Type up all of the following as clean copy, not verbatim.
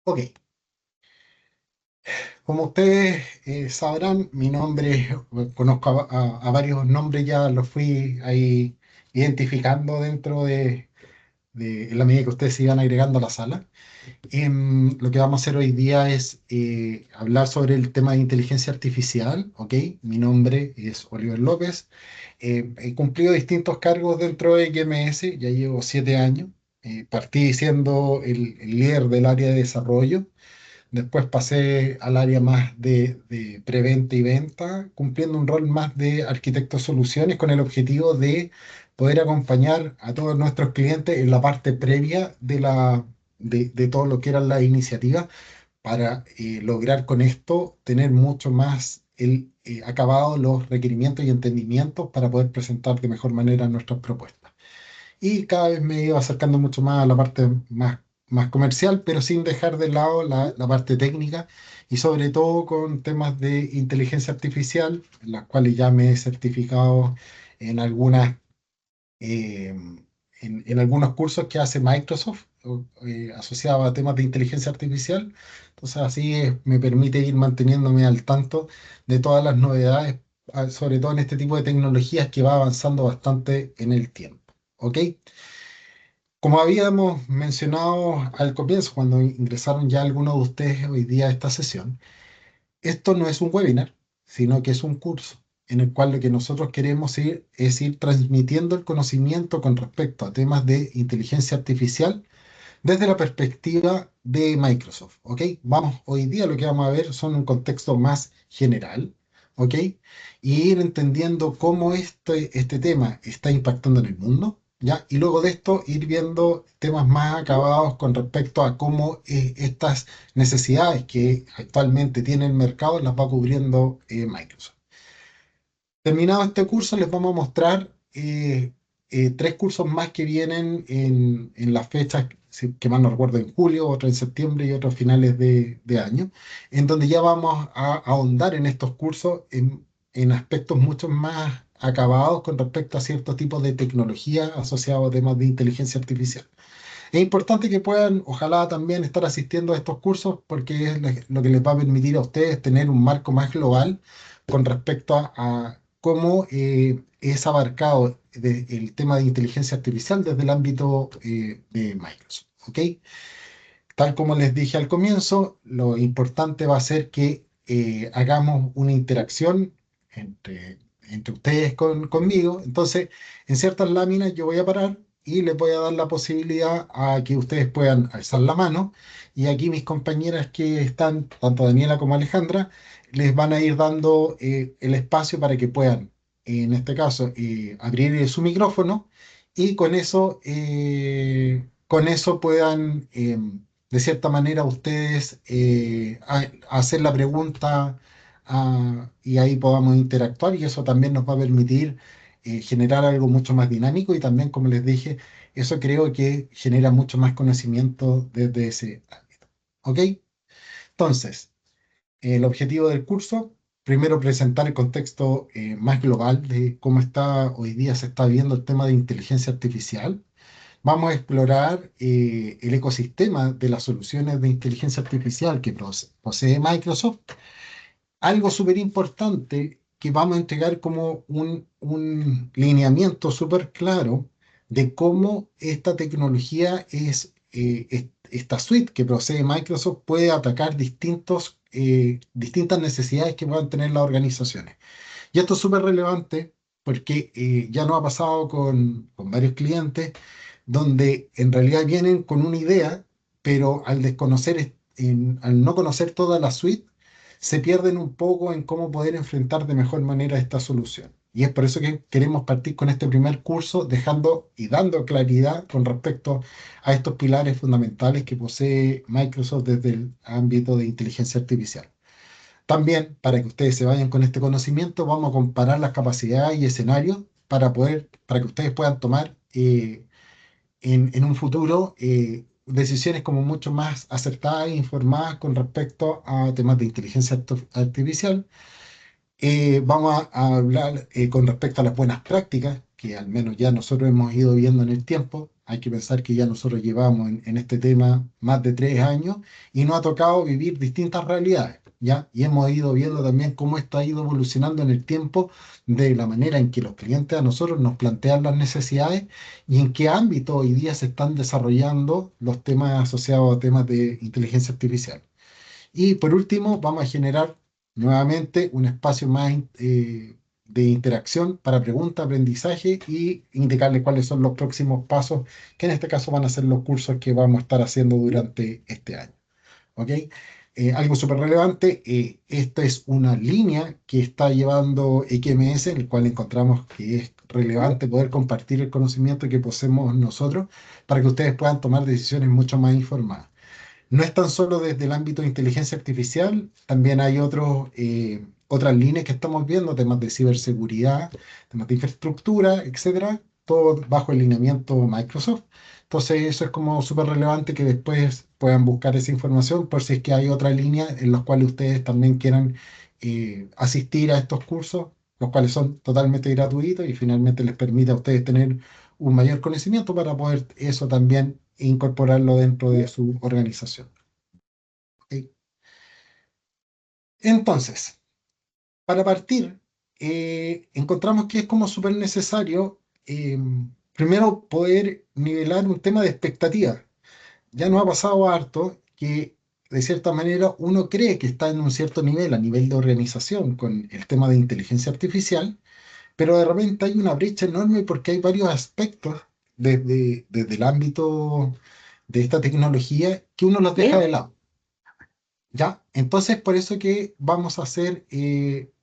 Ok, como ustedes sabrán, mi nombre, conozco a varios nombres, ya los fui ahí identificando dentro en la medida que ustedes se iban agregando a la sala. Lo que vamos a hacer hoy día es hablar sobre el tema de inteligencia artificial, ¿ok? Mi nombre es Oliver López. He cumplido distintos cargos dentro de GMS, ya llevo 7 años. Partí siendo el líder del área de desarrollo. Después pasé al área más de preventa y venta, cumpliendo un rol más de arquitecto de soluciones con el objetivo de poder acompañar a todos nuestros clientes en la parte previa de todo lo que eran las iniciativas para lograr con esto tener mucho más acabado los requerimientos y entendimientos para poder presentar de mejor manera nuestras propuestas. Y cada vez me iba acercando mucho más a la parte más comercial, pero sin dejar de lado la parte técnica y sobre todo con temas de inteligencia artificial, en las cuales ya me he certificado en eh, en algunos cursos que hace Microsoft asociados a temas de inteligencia artificial. Entonces así me permite ir manteniéndome al tanto de todas las novedades, sobre todo en este tipo de tecnologías que va avanzando bastante en el tiempo. ¿Ok? Como habíamos mencionado al comienzo, cuando ingresaron ya algunos de ustedes hoy día a esta sesión, esto no es un webinar, sino que es un curso en el cual lo que nosotros queremos es ir transmitiendo el conocimiento con respecto a temas de inteligencia artificial desde la perspectiva de Microsoft, ¿ok? Hoy día lo que vamos a ver son un contexto más general, ¿ok? Y ir entendiendo cómo este tema está impactando en el mundo, ¿ya? Y luego de esto ir viendo temas más acabados con respecto a cómo estas necesidades que actualmente tiene el mercado las va cubriendo Microsoft. Terminado este curso, les vamos a mostrar tres cursos más que vienen en las fechas, que más no recuerdo, en julio, otro en septiembre y otros finales de año, en donde ya vamos a ahondar en estos cursos en aspectos mucho más acabados con respecto a ciertos tipos de tecnología asociados a temas de inteligencia artificial. Es importante que puedan, ojalá también estar asistiendo a estos cursos porque es lo que les va a permitir a ustedes tener un marco más global con respecto a cómo es abarcado el tema de inteligencia artificial desde el ámbito de Microsoft. ¿Ok? Tal como les dije al comienzo, lo importante va a ser que hagamos una interacción entre ustedes conmigo. Entonces, en ciertas láminas yo voy a parar y les voy a dar la posibilidad a que ustedes puedan alzar la mano. Y aquí mis compañeras que están, tanto Daniela como Alejandra, les van a ir dando el espacio para que puedan, en este caso, abrir su micrófono y con eso puedan de cierta manera ustedes hacer la pregunta y ahí podamos interactuar y eso también nos va a permitir generar algo mucho más dinámico y también, como les dije, eso creo que genera mucho más conocimiento desde ese ámbito. ¿Ok? Entonces, el objetivo del curso, primero presentar el contexto más global de cómo está hoy día se está viendo el tema de inteligencia artificial. Vamos a explorar el ecosistema de las soluciones de inteligencia artificial que posee Microsoft. Algo súper importante que vamos a entregar como un lineamiento súper claro de cómo esta tecnología esta suite que posee Microsoft puede atacar distintas necesidades que puedan tener las organizaciones. Y esto es súper relevante porque ya nos ha pasado con varios clientes donde en realidad vienen con una idea, pero al no conocer toda la suite, se pierden un poco en cómo poder enfrentar de mejor manera esta solución. Y es por eso que queremos partir con este primer curso, dejando y dando claridad con respecto a estos pilares fundamentales que posee Microsoft desde el ámbito de inteligencia artificial. También, para que ustedes se vayan con este conocimiento, vamos a comparar las capacidades y escenarios para que ustedes puedan tomar en un futuro decisiones como mucho más acertadas e informadas con respecto a temas de inteligencia artificial. Vamos a hablar con respecto a las buenas prácticas, que al menos ya nosotros hemos ido viendo en el tiempo. Hay que pensar que ya nosotros llevamos en este tema más de 3 años y nos ha tocado vivir distintas realidades, ¿ya? Y hemos ido viendo también cómo esto ha ido evolucionando en el tiempo de la manera en que los clientes a nosotros nos plantean las necesidades y en qué ámbito hoy día se están desarrollando los temas asociados a temas de inteligencia artificial. Y por último, vamos a generar nuevamente un espacio más de interacción para preguntas, aprendizaje y indicarles cuáles son los próximos pasos, que en este caso van a ser los cursos que vamos a estar haciendo durante este año. ¿Ok? Algo súper relevante, esta es una línea que está llevando XMS, en el cual encontramos que es relevante poder compartir el conocimiento que poseemos nosotros para que ustedes puedan tomar decisiones mucho más informadas. No es tan solo desde el ámbito de inteligencia artificial, también hay otras líneas que estamos viendo, temas de ciberseguridad, temas de infraestructura, etcétera, todo bajo el lineamiento Microsoft. Entonces, eso es como súper relevante que después puedan buscar esa información por si es que hay otra línea en las cuales ustedes también quieran asistir a estos cursos, los cuales son totalmente gratuitos y finalmente les permite a ustedes tener un mayor conocimiento para poder eso también incorporarlo dentro de su organización. ¿Ok? Entonces, para partir, encontramos que es como súper necesario, primero, poder nivelar un tema de expectativa. Ya nos ha pasado harto que, de cierta manera, uno cree que está en un cierto nivel, a nivel de organización, con el tema de inteligencia artificial, pero de repente hay una brecha enorme porque hay varios aspectos desde el ámbito de esta tecnología que uno los deja de lado. ¿Ya? Entonces, por eso que vamos a hacer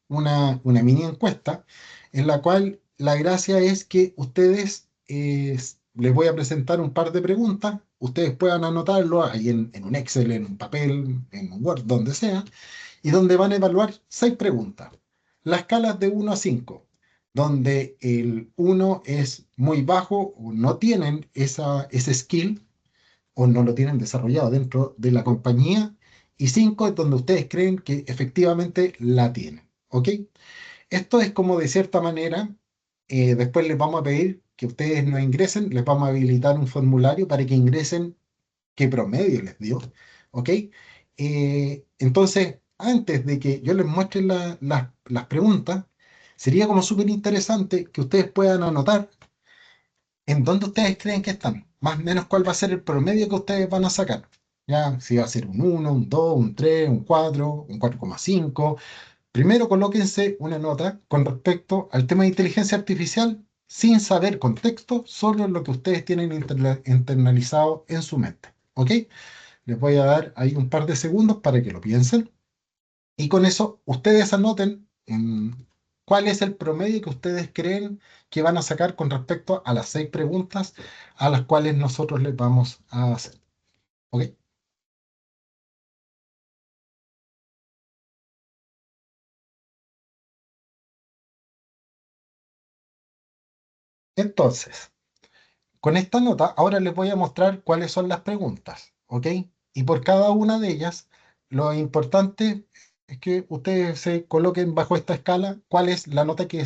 una mini encuesta en la cual la gracia es que ustedes, les voy a presentar un par de preguntas, ustedes puedan anotarlo ahí en un Excel, en un papel, en un Word, donde sea, y donde van a evaluar 6 preguntas. La escala es de 1 a 5, donde el 1 es muy bajo o no tienen ese skill o no lo tienen desarrollado dentro de la compañía, y 5 es donde ustedes creen que efectivamente la tienen. ¿Ok? Esto es como de cierta manera, después les vamos a pedir que ustedes nos ingresen, les vamos a habilitar un formulario para que ingresen qué promedio les dio. ¿Ok? Entonces, antes de que yo les muestre las preguntas, sería como súper interesante que ustedes puedan anotar ¿en dónde ustedes creen que están? Más o menos cuál va a ser el promedio que ustedes van a sacar. Ya, si va a ser un 1, un 2, un 3, un 4, un 4,5. Primero colóquense una nota con respecto al tema de inteligencia artificial sin saber contexto, solo lo que ustedes tienen internalizado en su mente. ¿Ok? Les voy a dar ahí un par de segundos para que lo piensen. Y con eso, ustedes anoten cuál es el promedio que ustedes creen que van a sacar con respecto a las 6 preguntas a las cuales nosotros les vamos a hacer. ¿Ok? Entonces, con esta nota, ahora les voy a mostrar cuáles son las preguntas. ¿Ok? Y por cada una de ellas, lo importante es que ustedes se coloquen bajo esta escala cuál es la nota que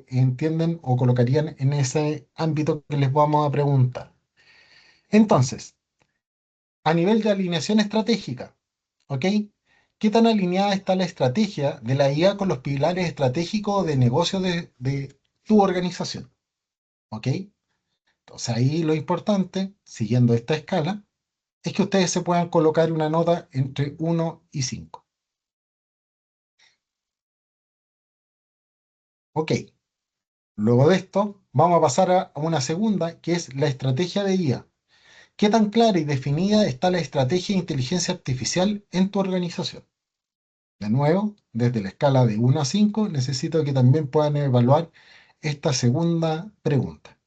entienden o colocarían en ese ámbito que les vamos a preguntar. Entonces, a nivel de alineación estratégica, ¿ok? ¿Qué tan alineada está la estrategia de la IA con los pilares estratégicos de negocio de tu organización? ¿Ok? Entonces ahí lo importante, siguiendo esta escala, es que ustedes se puedan colocar una nota entre 1 y 5. ¿Ok? Luego de esto, vamos a pasar a una segunda, que es la estrategia de IA. ¿Qué tan clara y definida está la estrategia de inteligencia artificial en tu organización? De nuevo, desde la escala de 1 a 5, necesito que también puedan evaluar esta segunda pregunta.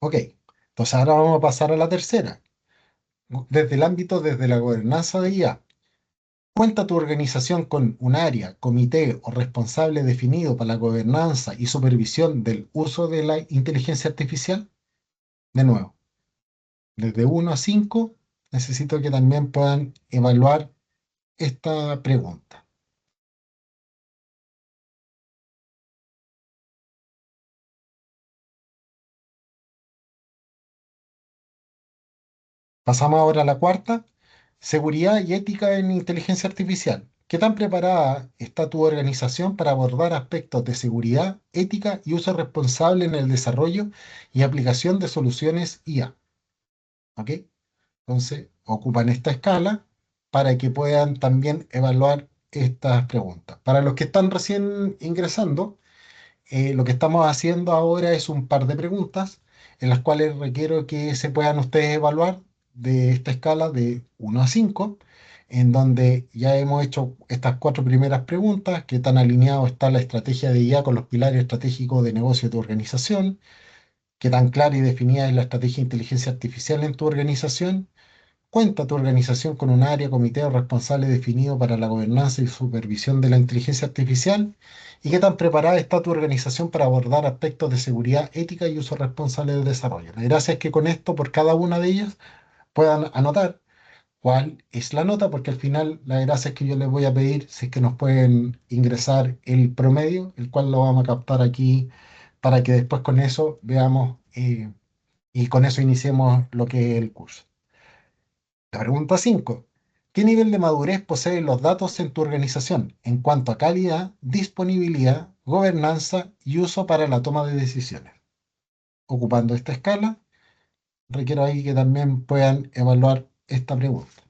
Ok, entonces ahora vamos a pasar a la tercera. Desde el ámbito, desde la gobernanza de IA, ¿cuenta tu organización con un área, comité o responsable definido para la gobernanza y supervisión del uso de la inteligencia artificial? De nuevo, desde 1 a 5, necesito que también puedan evaluar esta pregunta. Pasamos ahora a la cuarta, seguridad y ética en inteligencia artificial. ¿Qué tan preparada está tu organización para abordar aspectos de seguridad, ética y uso responsable en el desarrollo y aplicación de soluciones IA? ¿Ok? Entonces, ocupan esta escala para que puedan también evaluar estas preguntas. Para los que están recién ingresando, lo que estamos haciendo ahora es un par de preguntas en las cuales requiero que se puedan ustedes evaluar de esta escala de 1 a 5, en donde ya hemos hecho estas cuatro primeras preguntas: qué tan alineado está la estrategia de IA con los pilares estratégicos de negocio de tu organización, qué tan clara y definida es la estrategia de inteligencia artificial en tu organización. ¿Cuenta tu organización con un área, comité o responsable definido para la gobernanza y supervisión de la inteligencia artificial? ¿Y qué tan preparada está tu organización para abordar aspectos de seguridad, ética y uso responsable del desarrollo? La gracia es que con esto, por cada una de ellas, puedan anotar cuál es la nota, porque al final la gracia es que yo les voy a pedir si es que nos pueden ingresar el promedio, el cual lo vamos a captar aquí para que después con eso veamos y con eso iniciemos lo que es el curso. La pregunta 5: ¿qué nivel de madurez poseen los datos en tu organización en cuanto a calidad, disponibilidad, gobernanza y uso para la toma de decisiones? Ocupando esta escala, requiero ahí que también puedan evaluar esta pregunta.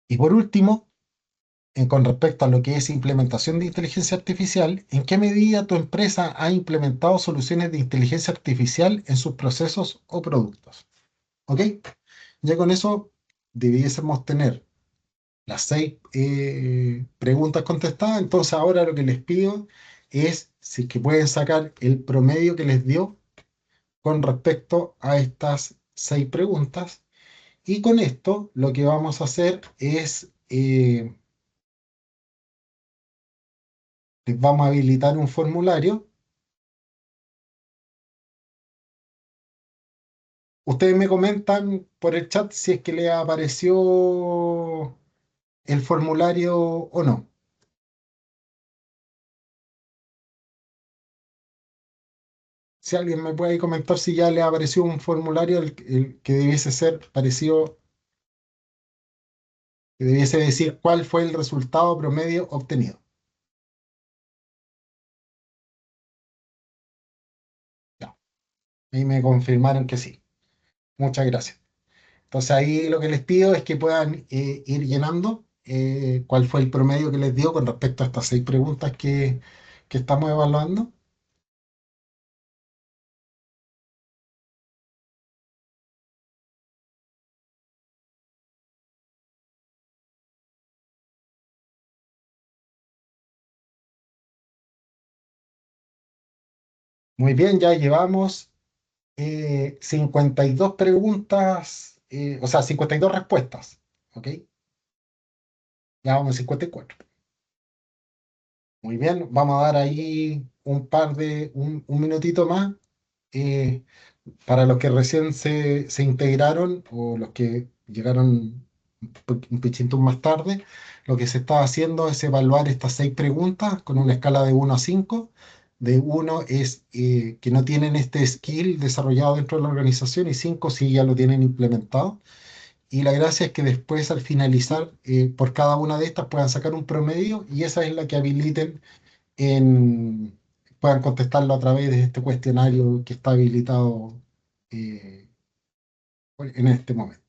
Y por último, con respecto a lo que es implementación de inteligencia artificial, ¿en qué medida tu empresa ha implementado soluciones de inteligencia artificial en sus procesos o productos? ¿Ok? Ya con eso debiésemos tener las 6 preguntas contestadas. Entonces ahora lo que les pido es si es que pueden sacar el promedio que les dio con respecto a estas 6 preguntas. Y con esto lo que vamos a hacer es, les vamos a habilitar un formulario. Ustedes me comentan por el chat si es que les apareció el formulario o no. Si alguien me puede ahí comentar si ya le apareció un formulario el que debiese ser parecido, que debiese decir cuál fue el resultado promedio obtenido. Ya, ahí me confirmaron que sí. Muchas gracias. Entonces ahí lo que les pido es que puedan ir llenando cuál fue el promedio que les dio con respecto a estas 6 preguntas que estamos evaluando. Muy bien, ya llevamos 52 preguntas, o sea, 52 respuestas. ¿Ok? Ya vamos a 54. Muy bien, vamos a dar ahí un minutito más. eh, para los que recién se integraron o los que llegaron un pichito más tarde, lo que se está haciendo es evaluar estas 6 preguntas con una escala de 1 a 5. De 1 es que no tienen este skill desarrollado dentro de la organización, y 5 sí ya lo tienen implementado. Y la gracia es que después, al finalizar, por cada una de estas puedan sacar un promedio, y esa es la que habiliten en, puedan contestarlo a través de este cuestionario que está habilitado eh, en este momento.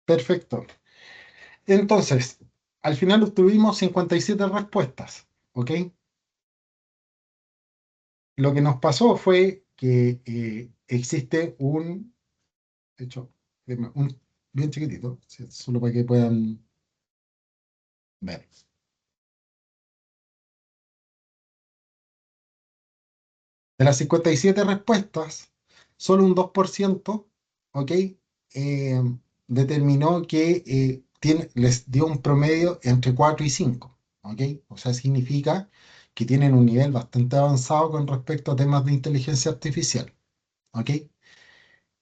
Perfecto. Entonces, al final obtuvimos 57 respuestas, ¿ok? Lo que nos pasó fue que existe de hecho, un bien chiquitito, solo para que puedan ver. De las 57 respuestas, solo un 2%, ¿ok? Eh, determinó que les dio un promedio entre 4 y 5, ¿ok? O sea, significa que tienen un nivel bastante avanzado con respecto a temas de inteligencia artificial. ¿Ok?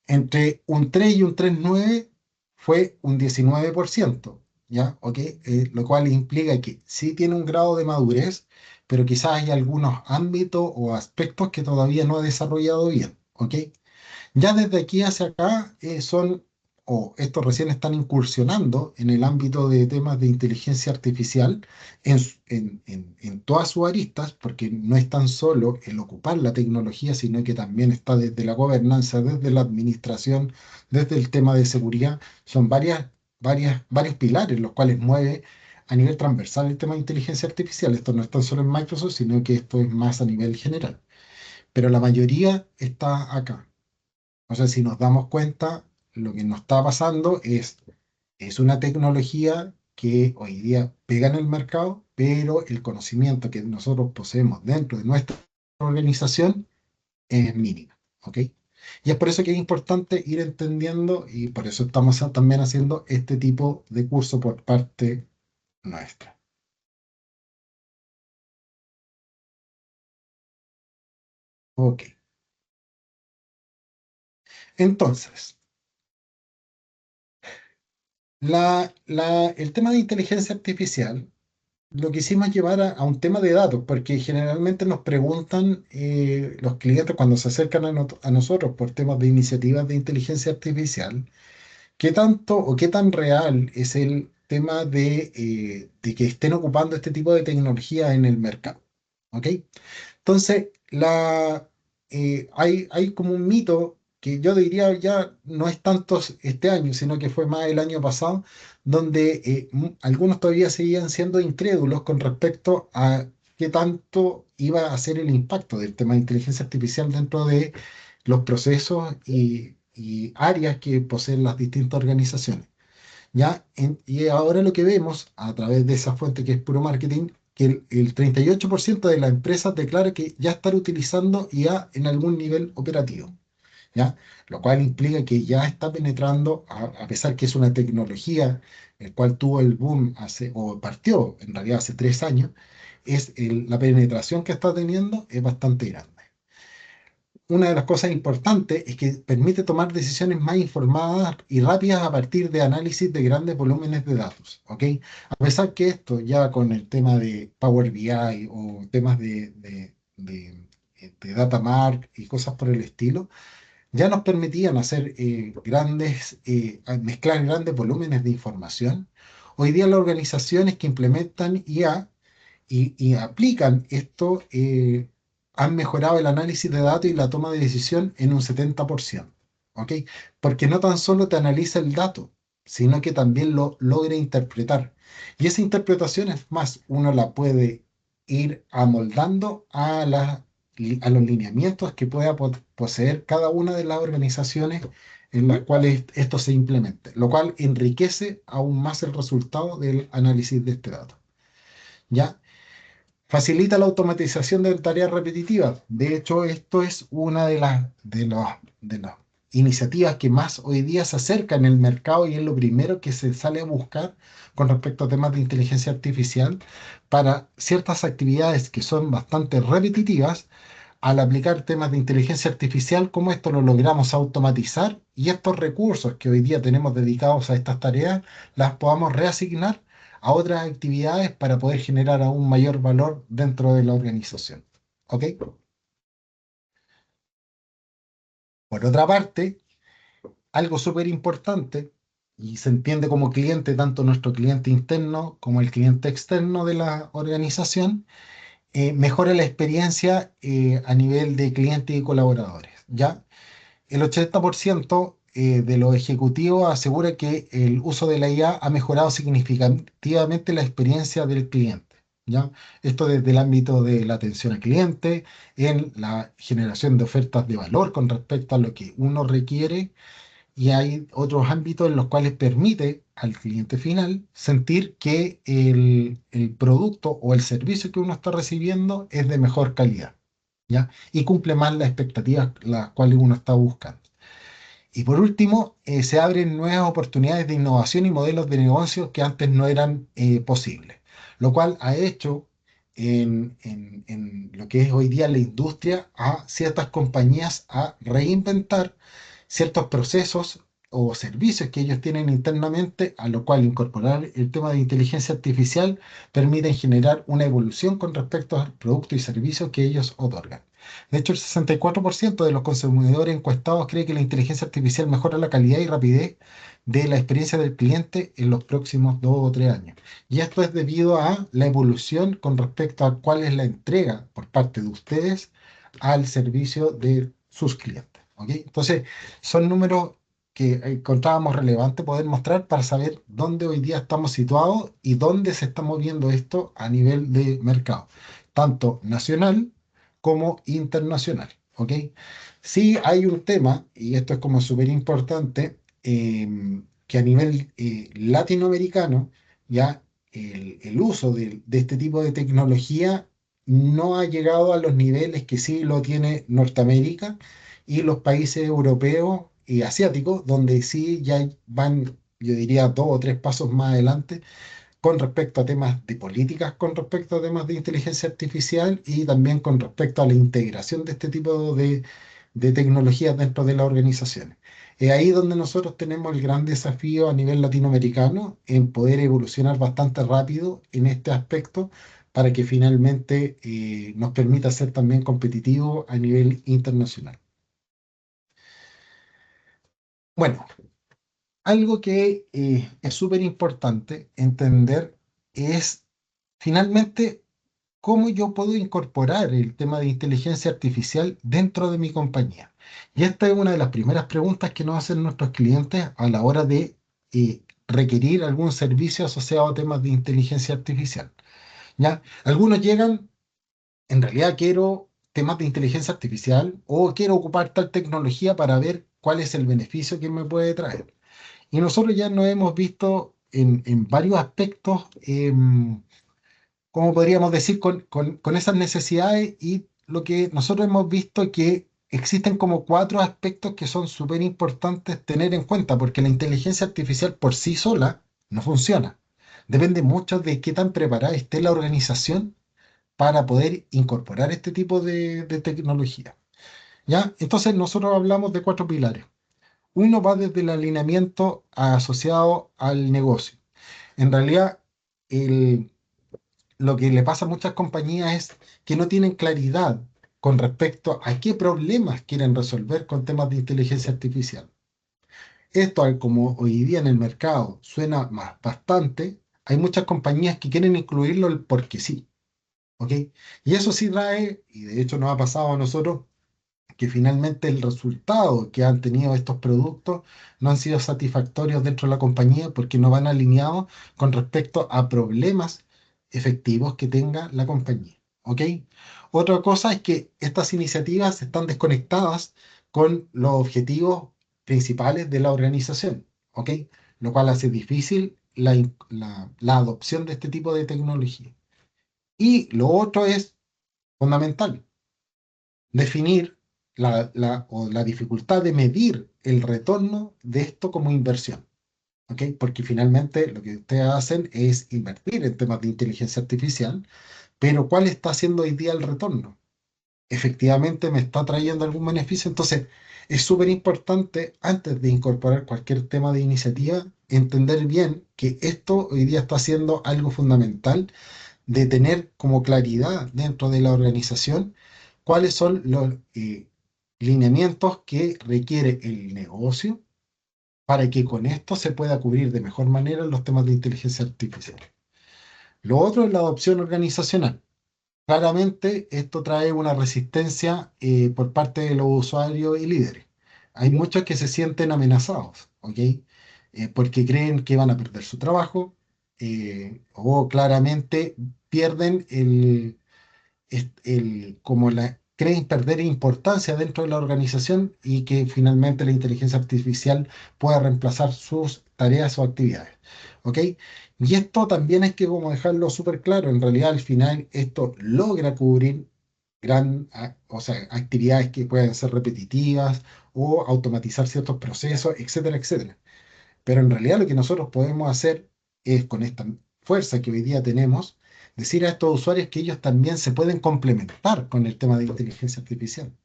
Entre un 3 y un 3,9 fue un 19%, ¿ya? ¿Ok? Lo cual implica que sí tiene un grado de madurez, pero quizás hay algunos ámbitos o aspectos que todavía no ha desarrollado bien, ¿ok? Ya desde aquí hacia acá o estos recién están incursionando en el ámbito de temas de inteligencia artificial en todas sus aristas, porque no es tan solo el ocupar la tecnología, sino que también está desde la gobernanza, desde la administración, desde el tema de seguridad. Son varios pilares los cuales mueve a nivel transversal el tema de inteligencia artificial. Esto no es tan solo en Microsoft, sino que esto es más a nivel general. Pero la mayoría está acá. O sea, si nos damos cuenta, lo que nos está pasando es una tecnología que hoy día pega en el mercado, pero el conocimiento que nosotros poseemos dentro de nuestra organización es mínimo, ¿ok? Y es por eso que es importante ir entendiendo y por eso estamos también haciendo este tipo de curso por parte nuestra. Ok. Entonces, el tema de inteligencia artificial lo quisimos llevar a un tema de datos, porque generalmente nos preguntan los clientes cuando se acercan a nosotros por temas de iniciativas de inteligencia artificial, qué tanto o qué tan real es el tema de que estén ocupando este tipo de tecnología en el mercado. ¿Ok? Entonces, hay como un mito que yo diría ya no es tanto este año, sino que fue más el año pasado, donde algunos todavía seguían siendo incrédulos con respecto a qué tanto iba a ser el impacto del tema de inteligencia artificial dentro de los procesos y áreas que poseen las distintas organizaciones. ¿Ya? Y ahora lo que vemos a través de esa fuente que es puro marketing, que el 38% de las empresas declara que ya están utilizando IA en algún nivel operativo, ¿ya? Lo cual implica que ya está penetrando, a pesar que es una tecnología el cual tuvo el boom o partió en realidad hace 3 años, la penetración que está teniendo es bastante grande. Una de las cosas importantes es que permite tomar decisiones más informadas y rápidas a partir de análisis de grandes volúmenes de datos, ¿ok? A pesar que esto ya con el tema de Power BI o temas de Data Mark y cosas por el estilo, ya nos permitían hacer mezclar grandes volúmenes de información. Hoy día las organizaciones que implementan IA y aplican esto, han mejorado el análisis de datos y la toma de decisión en un 70%. ¿Ok? Porque no tan solo te analiza el dato, sino que también lo logra interpretar. Y esa interpretación es más, uno la puede ir amoldando a los lineamientos que pueda poseer cada una de las organizaciones en las cuales esto se implemente, lo cual enriquece aún más el resultado del análisis de este dato. ¿Ya? Facilita la automatización de tareas repetitivas. De hecho, esto es una de las iniciativas que más hoy día se acerca en el mercado y es lo primero que se sale a buscar con respecto a temas de inteligencia artificial para ciertas actividades que son bastante repetitivas. Al aplicar temas de inteligencia artificial, cómo esto lo logramos automatizar y estos recursos que hoy día tenemos dedicados a estas tareas, las podamos reasignar a otras actividades para poder generar aún mayor valor dentro de la organización. ¿Ok? Por otra parte, algo súper importante, y se entiende como cliente, tanto nuestro cliente interno como el cliente externo de la organización, mejora la experiencia a nivel de clientes y colaboradores. ¿Ya? El 80% de los ejecutivos asegura que el uso de la IA ha mejorado significativamente la experiencia del cliente. ¿Ya? Esto desde el ámbito de la atención al cliente, en la generación de ofertas de valor con respecto a lo que uno requiere, y hay otros ámbitos en los cuales permite al cliente final sentir que el producto o el servicio que uno está recibiendo es de mejor calidad. ¿Ya? Y cumple más las expectativas las cuales uno está buscando. Y por último, se abren nuevas oportunidades de innovación y modelos de negocios que antes no eran posibles, lo cual ha hecho en lo que es hoy día la industria a ciertas compañías a reinventar ciertos procesos o servicios que ellos tienen internamente, a lo cual incorporar el tema de inteligencia artificial permite generar una evolución con respecto al producto y servicio que ellos otorgan. De hecho, el 64% de los consumidores encuestados cree que la inteligencia artificial mejora la calidad y rapidez de la experiencia del cliente en los próximos 2 o 3 años. Y esto es debido a la evolución con respecto a cuál es la entrega por parte de ustedes al servicio de sus clientes. ¿Ok? Entonces, son números que encontrábamos relevante poder mostrar para saber dónde hoy día estamos situados y dónde se está moviendo esto a nivel de mercado, tanto nacional como internacional. ¿Ok? Sí hay un tema, y esto es como súper importante, que a nivel latinoamericano, ya el uso de este tipo de tecnología no ha llegado a los niveles que sí lo tiene Norteamérica y los países europeos y asiáticos, donde sí ya van, yo diría, 2 o 3 pasos más adelante con respecto a temas de políticas, con respecto a temas de inteligencia artificial y también con respecto a la integración de este tipo de tecnologías dentro de las organizaciones. Es ahí donde nosotros tenemos el gran desafío a nivel latinoamericano en poder evolucionar bastante rápido en este aspecto para que finalmente nos permita ser también competitivos a nivel internacional. Bueno, algo que es súper importante entender es finalmente cómo yo puedo incorporar el tema de inteligencia artificial dentro de mi compañía. Y esta es una de las primeras preguntas que nos hacen nuestros clientes a la hora de requerir algún servicio asociado a temas de inteligencia artificial. ¿Ya? Algunos llegan, en realidad quiero temas de inteligencia artificial o quiero ocupar tal tecnología para ver cuál es el beneficio que me puede traer. Y nosotros ya nos hemos visto en varios aspectos, como podríamos decir, con esas necesidades y lo que nosotros hemos visto que existen como 4 aspectos que son súper importantes tener en cuenta, porque la inteligencia artificial por sí sola no funciona. Depende mucho de qué tan preparada esté la organización para poder incorporar este tipo de tecnología. ¿Ya? Entonces nosotros hablamos de 4 pilares. Uno va desde el alineamiento asociado al negocio. En realidad, el, lo que le pasa a muchas compañías es que no tienen claridad con respecto a qué problemas quieren resolver con temas de inteligencia artificial. Esto, como hoy día en el mercado suena más bastante, hay muchas compañías que quieren incluirlo porque sí, ¿ok? Y eso sí trae, y de hecho nos ha pasado a nosotros, que finalmente el resultado que han tenido estos productos no han sido satisfactorios dentro de la compañía porque no van alineados con respecto a problemas efectivos que tenga la compañía. ¿Ok? Otra cosa es que estas iniciativas están desconectadas con los objetivos principales de la organización. ¿Ok? Lo cual hace difícil la adopción de este tipo de tecnología. Y lo otro es fundamental definir o la dificultad de medir el retorno de esto como inversión. ¿Ok? Porque finalmente lo que ustedes hacen es invertir en temas de inteligencia artificial, pero ¿cuál está haciendo hoy día el retorno? ¿Efectivamente me está trayendo algún beneficio? Entonces, es súper importante, antes de incorporar cualquier tema de iniciativa, entender bien que esto hoy día está siendo algo fundamental de tener como claridad dentro de la organización cuáles son los lineamientos que requiere el negocio para que con esto se pueda cubrir de mejor manera los temas de inteligencia artificial. Lo otro es la adopción organizacional. Claramente esto trae una resistencia por parte de los usuarios y líderes. Hay muchos que se sienten amenazados, ¿ok? Porque creen que van a perder su trabajo o claramente pierden como creen perder importancia dentro de la organización y que finalmente la inteligencia artificial pueda reemplazar sus tareas o actividades. ¿Ok? Y esto también hay que como dejarlo súper claro. En realidad, al final, esto logra cubrir o sea, actividades que pueden ser repetitivas o automatizar ciertos procesos, etcétera, etcétera. Pero en realidad lo que nosotros podemos hacer es con esta fuerza que hoy día tenemos, decir a estos usuarios que ellos también se pueden complementar con el tema de inteligencia artificial.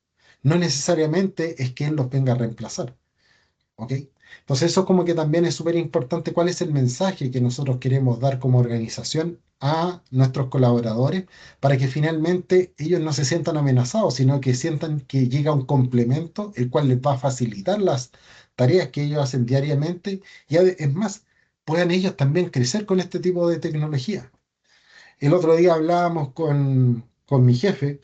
No necesariamente es que él los venga a reemplazar. ¿Ok? Entonces eso como que también es súper importante cuál es el mensaje que nosotros queremos dar como organización a nuestros colaboradores para que finalmente ellos no se sientan amenazados, sino que sientan que llega un complemento el cual les va a facilitar las tareas que ellos hacen diariamente y es más, puedan ellos también crecer con este tipo de tecnología. El otro día hablábamos con mi jefe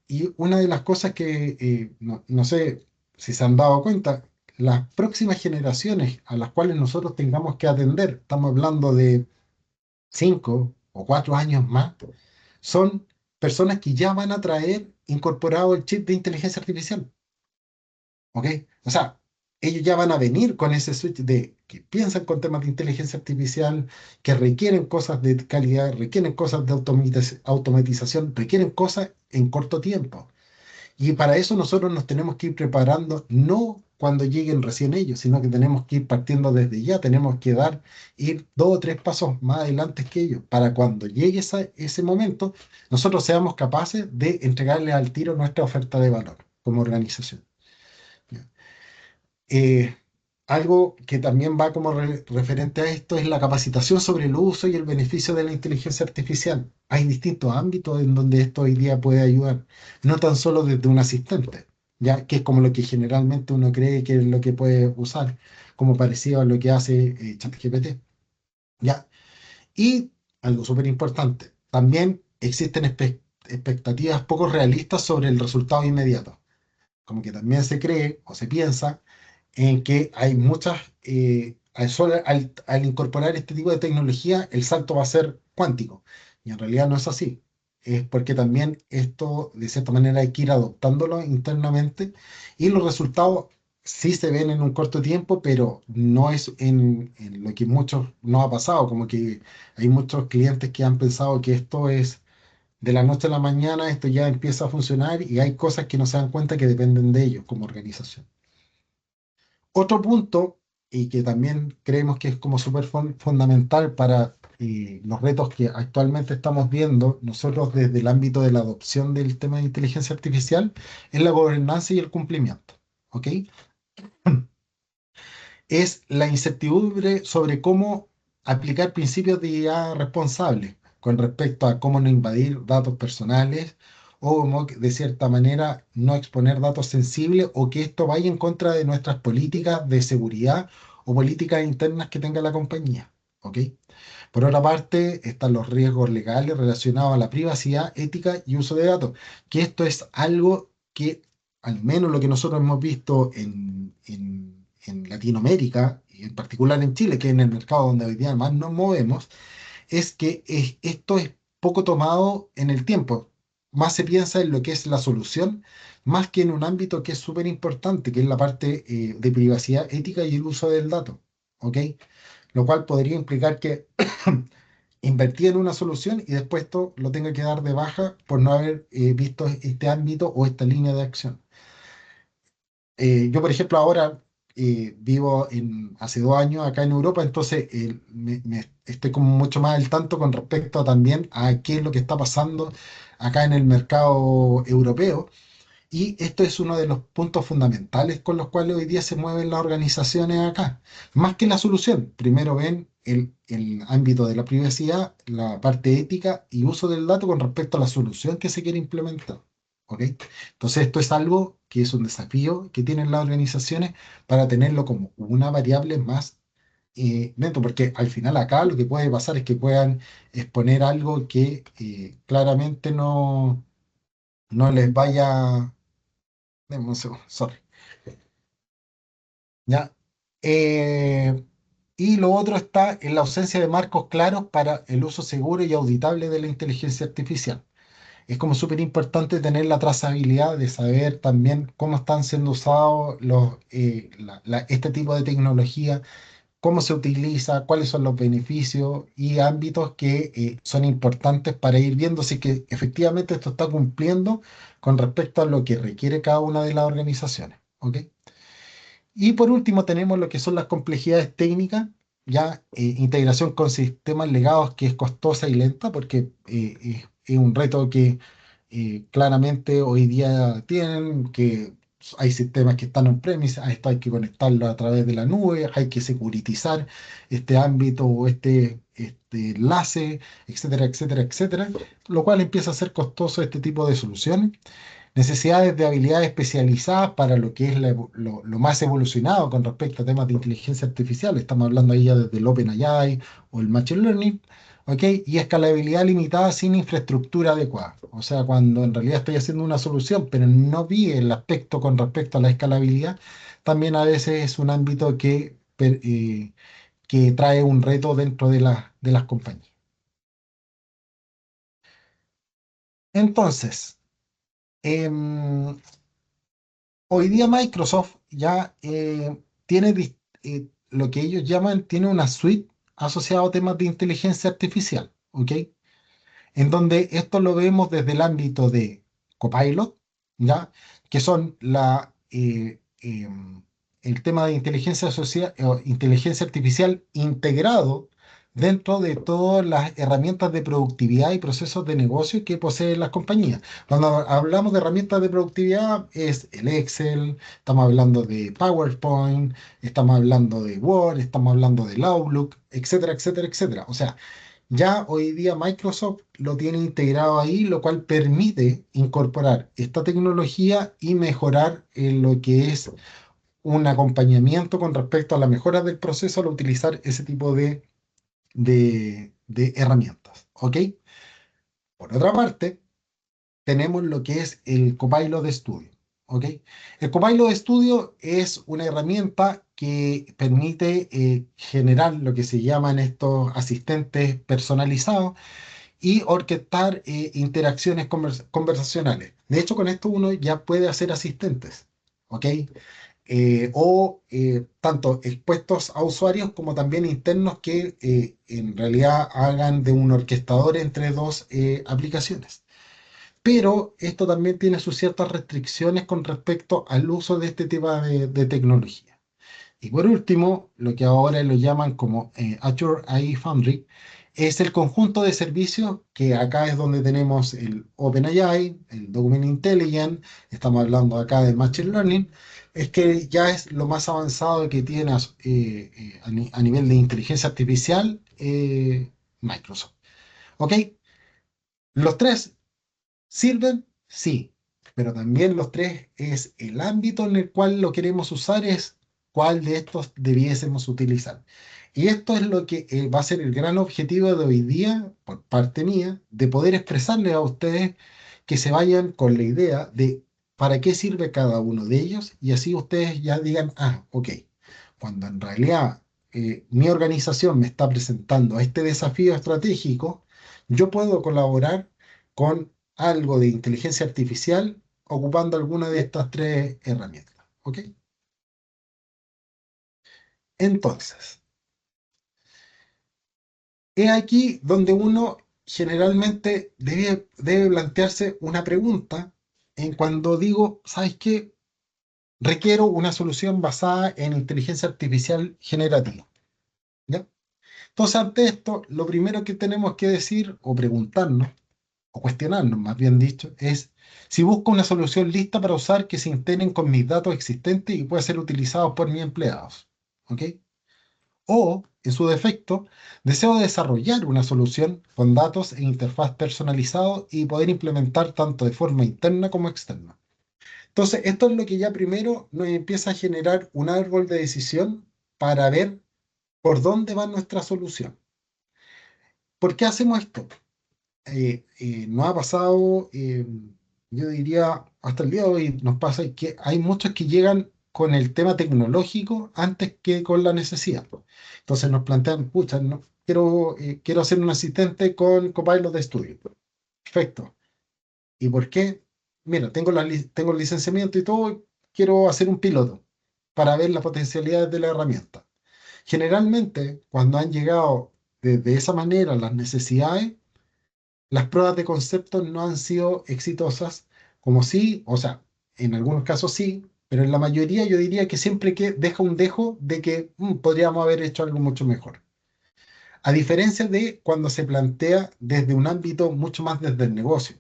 y una de las cosas que no sé si se han dado cuenta, las próximas generaciones a las cuales nosotros tengamos que atender, estamos hablando de 5 o 4 años más, son personas que ya van a traer incorporado el chip de inteligencia artificial. ¿Ok? O sea, ellos ya van a venir con ese switch de que piensan con temas de inteligencia artificial, que requieren cosas de calidad, requieren cosas de automatización, requieren cosas en corto tiempo. Y para eso nosotros nos tenemos que ir preparando, no cuando lleguen recién ellos, sino que tenemos que ir partiendo desde ya, tenemos que ir 2 o 3 pasos más adelante que ellos, para cuando llegue ese momento, nosotros seamos capaces de entregarle al tiro nuestra oferta de valor como organización. Eh, Algo que también va como referente a esto es la capacitación sobre el uso y el beneficio de la inteligencia artificial. Hay distintos ámbitos en donde esto hoy día puede ayudar, no tan solo desde un asistente, ya que es como lo que generalmente uno cree que es lo que puede usar, como parecido a lo que hace ChatGPT. Ya. Y algo súper importante, también existen expectativas poco realistas sobre el resultado inmediato. Como que también se cree o se piensa en que hay muchas, al incorporar este tipo de tecnología, el salto va a ser cuántico. Y en realidad no es así. Es porque también esto, de cierta manera, hay que ir adoptándolo internamente y los resultados sí se ven en un corto tiempo, pero no es en lo que muchos no ha pasado. Como que hay muchos clientes que han pensado que esto es de la noche a la mañana, esto ya empieza a funcionar y hay cosas que no se dan cuenta que dependen de ellos como organización. Otro punto, y que también creemos que es como súper fundamental para los retos que actualmente estamos viendo, nosotros desde el ámbito de la adopción del tema de inteligencia artificial, es la gobernanza y el cumplimiento. ¿Ok? Es la incertidumbre sobre cómo aplicar principios de IA responsables con respecto a cómo no invadir datos personales o cómo, de cierta manera, no exponer datos sensibles o que esto vaya en contra de nuestras políticas de seguridad o políticas internas que tenga la compañía. ¿Ok? Por otra parte, están los riesgos legales relacionados a la privacidad, ética y uso de datos, que esto es algo que, al menos lo que nosotros hemos visto en Latinoamérica, y en particular en Chile, que es en el mercado donde hoy día más nos movemos, es que esto es poco tomado en el tiempo. Más se piensa en lo que es la solución, más que en un ámbito que es súper importante, que es la parte de privacidad, ética y el uso del dato. ¿Ok? Lo cual podría implicar que invertí en una solución y después esto lo tengo que dar de baja por no haber visto este ámbito o esta línea de acción. Yo, por ejemplo, ahora vivo hace 2 años acá en Europa, entonces estoy como mucho más al tanto con respecto también a qué es lo que está pasando acá en el mercado europeo. Y esto es uno de los puntos fundamentales con los cuales hoy día se mueven las organizaciones acá. Más que la solución, primero ven el ámbito de la privacidad, la parte ética y uso del dato con respecto a la solución que se quiere implementar. ¿Ok? Entonces esto es algo que es un desafío que tienen las organizaciones para tenerlo como una variable más dentro, porque al final acá lo que puede pasar es que puedan exponer algo que claramente no les vaya. Deme un segundo, sorry. ¿Ya? Eh, y lo otro está en la ausencia de marcos claros para el uso seguro y auditable de la inteligencia artificial. Es como súper importante tener la trazabilidad de saber también cómo están siendo usados este tipo de tecnología, cómo se utiliza, cuáles son los beneficios y ámbitos que son importantes para ir viendo si que efectivamente esto está cumpliendo con respecto a lo que requiere cada una de las organizaciones. ¿Ok? Y por último tenemos lo que son las complejidades técnicas, ya integración con sistemas legados que es costosa y lenta, porque es un reto que claramente hoy día tienen, que hay sistemas que están on-premise, a esto hay que conectarlo a través de la nube, hay que securitizar este ámbito o este enlace, etcétera, etcétera, etcétera, lo cual empieza a ser costoso este tipo de soluciones. Necesidades de habilidades especializadas para lo que es lo más evolucionado con respecto a temas de inteligencia artificial. Estamos hablando ahí ya desde el OpenAI o el Machine Learning, ¿ok? Y escalabilidad limitada sin infraestructura adecuada. O sea, cuando en realidad estoy haciendo una solución, pero no vi el aspecto con respecto a la escalabilidad, también a veces es un ámbito que trae un reto dentro de las compañías. Entonces, em, hoy día Microsoft ya tiene lo que ellos llaman, tiene una suite asociada a temas de inteligencia artificial, ¿ok? En donde esto lo vemos desde el ámbito de Copilot, ¿ya? Que son el tema de inteligencia artificial integrado dentro de todas las herramientas de productividad y procesos de negocio que poseen las compañías. Cuando hablamos de herramientas de productividad es el Excel, estamos hablando de PowerPoint, estamos hablando de Word, estamos hablando del Outlook, etcétera, etcétera, etcétera. O sea, ya hoy día Microsoft lo tiene integrado ahí, lo cual permite incorporar esta tecnología y mejorar en lo que es un acompañamiento con respecto a la mejora del proceso al utilizar ese tipo de herramientas. ¿Ok? Por otra parte, tenemos lo que es el Copilot Studio. ¿Ok? El Copilot Studio es una herramienta que permite generar lo que se llaman estos asistentes personalizados y orquestar interacciones conversacionales. De hecho, con esto uno ya puede hacer asistentes, ¿ok? Tanto expuestos a usuarios como también internos que en realidad hagan de un orquestador entre dos aplicaciones. Pero esto también tiene sus ciertas restricciones con respecto al uso de este tipo de tecnología. Y por último, lo que ahora lo llaman como Azure AI Foundry, es el conjunto de servicios que acá es donde tenemos el OpenAI, el Document Intelligence, estamos hablando acá de Machine Learning, es que ya es lo más avanzado que tiene a nivel de inteligencia artificial Microsoft. ¿Ok? Los tres ¿sirven? Sí, pero también los tres es el ámbito en el cual lo queremos usar, es cuál de estos debiésemos utilizar. Y esto es lo que va a ser el gran objetivo de hoy día, por parte mía, de poder expresarles a ustedes que se vayan con la idea de para qué sirve cada uno de ellos y así ustedes ya digan, ah, ok, cuando en realidad mi organización me está presentando este desafío estratégico, yo puedo colaborar con algo de inteligencia artificial ocupando alguna de estas tres herramientas. ¿Ok? Entonces, es aquí donde uno generalmente debe plantearse una pregunta en cuando digo, ¿sabes qué? Requiero una solución basada en inteligencia artificial generativa. ¿Ya? Entonces, ante esto, lo primero que tenemos que decir o preguntarnos o cuestionarnos, más bien dicho, es si busco una solución lista para usar que se integren con mis datos existentes y pueda ser utilizado por mis empleados. ¿Ok? O, en su defecto, deseo desarrollar una solución con datos e interfaz personalizados y poder implementar tanto de forma interna como externa. Entonces, esto es lo que ya primero nos empieza a generar un árbol de decisión para ver por dónde va nuestra solución. ¿Por qué hacemos esto? Nos ha pasado, yo diría, hasta el día de hoy nos pasa que hay muchos que llegan con el tema tecnológico antes que con la necesidad. Entonces nos plantean, pucha, no, quiero hacer un asistente con Copilot de estudio. Perfecto. ¿Y por qué? Mira, tengo el licenciamiento y todo, quiero hacer un piloto para ver las potencialidades de la herramienta. Generalmente, cuando han llegado de esa manera las necesidades, las pruebas de concepto no han sido exitosas, como sí, o sea, en algunos casos sí, pero en la mayoría yo diría que siempre que deja un dejo de que podríamos haber hecho algo mucho mejor. A diferencia de cuando se plantea desde un ámbito mucho más desde el negocio.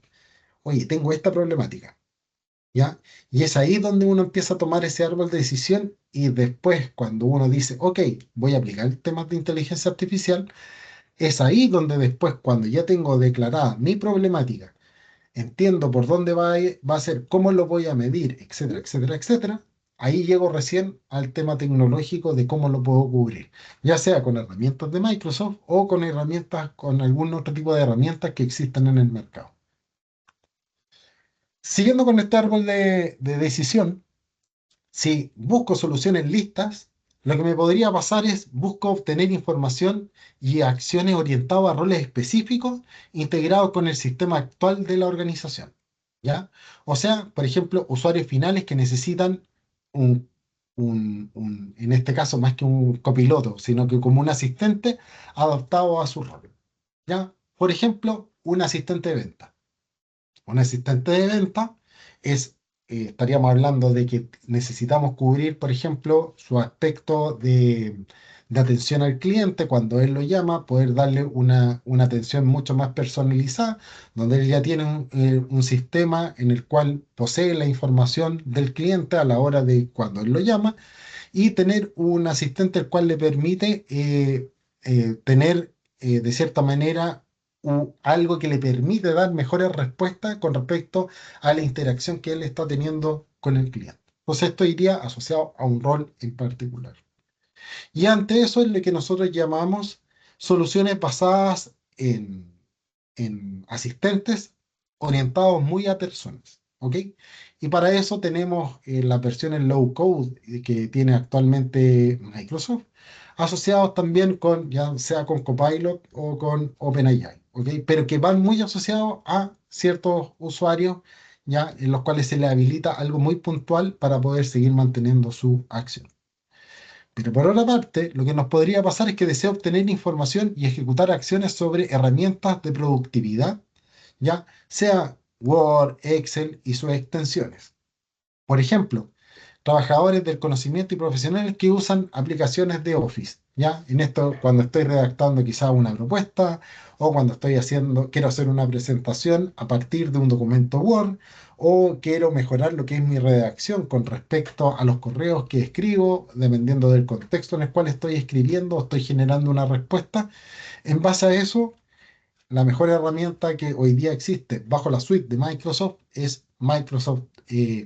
Oye, tengo esta problemática, ¿ya? Y es ahí donde uno empieza a tomar ese árbol de decisión y después cuando uno dice, ok, voy a aplicar temas de inteligencia artificial, es ahí donde después, cuando ya tengo declarada mi problemática, entiendo por dónde va a ser, cómo lo voy a medir, etcétera, etcétera, etcétera, ahí llego recién al tema tecnológico de cómo lo puedo cubrir, ya sea con herramientas de Microsoft o con herramientas, con algún otro tipo de herramientas que existan en el mercado. Siguiendo con este árbol de decisión, si busco soluciones listas, lo que me podría pasar es busco obtener información y acciones orientadas a roles específicos integrados con el sistema actual de la organización. ¿Ya? O sea, por ejemplo, usuarios finales que necesitan un, en este caso, más que un copiloto, sino que como un asistente adaptado a su rol. ¿Ya? Por ejemplo, un asistente de venta. Un asistente de venta es, estaríamos hablando de que necesitamos cubrir, por ejemplo, su aspecto de atención al cliente cuando él lo llama, poder darle una atención mucho más personalizada, donde él ya tiene un sistema en el cual posee la información del cliente a la hora de cuando él lo llama y tener un asistente el cual le permite tener de cierta manera algo que le permite dar mejores respuestas con respecto a la interacción que él está teniendo con el cliente. Entonces esto iría asociado a un rol en particular. Y ante eso es lo que nosotros llamamos soluciones basadas en asistentes orientados muy a personas, ¿ok? Y para eso tenemos las versiones low code que tiene actualmente Microsoft, asociados también con, ya sea con Copilot o con OpenAI, ¿ok? Pero que van muy asociados a ciertos usuarios, ya en los cuales se les habilita algo muy puntual para poder seguir manteniendo su acción. Pero por otra parte, lo que nos podría pasar es que desea obtener información y ejecutar acciones sobre herramientas de productividad, ya sea Word, Excel y sus extensiones. Por ejemplo, trabajadores del conocimiento y profesionales que usan aplicaciones de Office, ¿ya? En esto, cuando estoy redactando quizá una propuesta o cuando quiero hacer una presentación a partir de un documento Word o quiero mejorar lo que es mi redacción con respecto a los correos que escribo, dependiendo del contexto en el cual estoy escribiendo o estoy generando una respuesta. En base a eso, la mejor herramienta que hoy día existe bajo la suite de Microsoft es Microsoft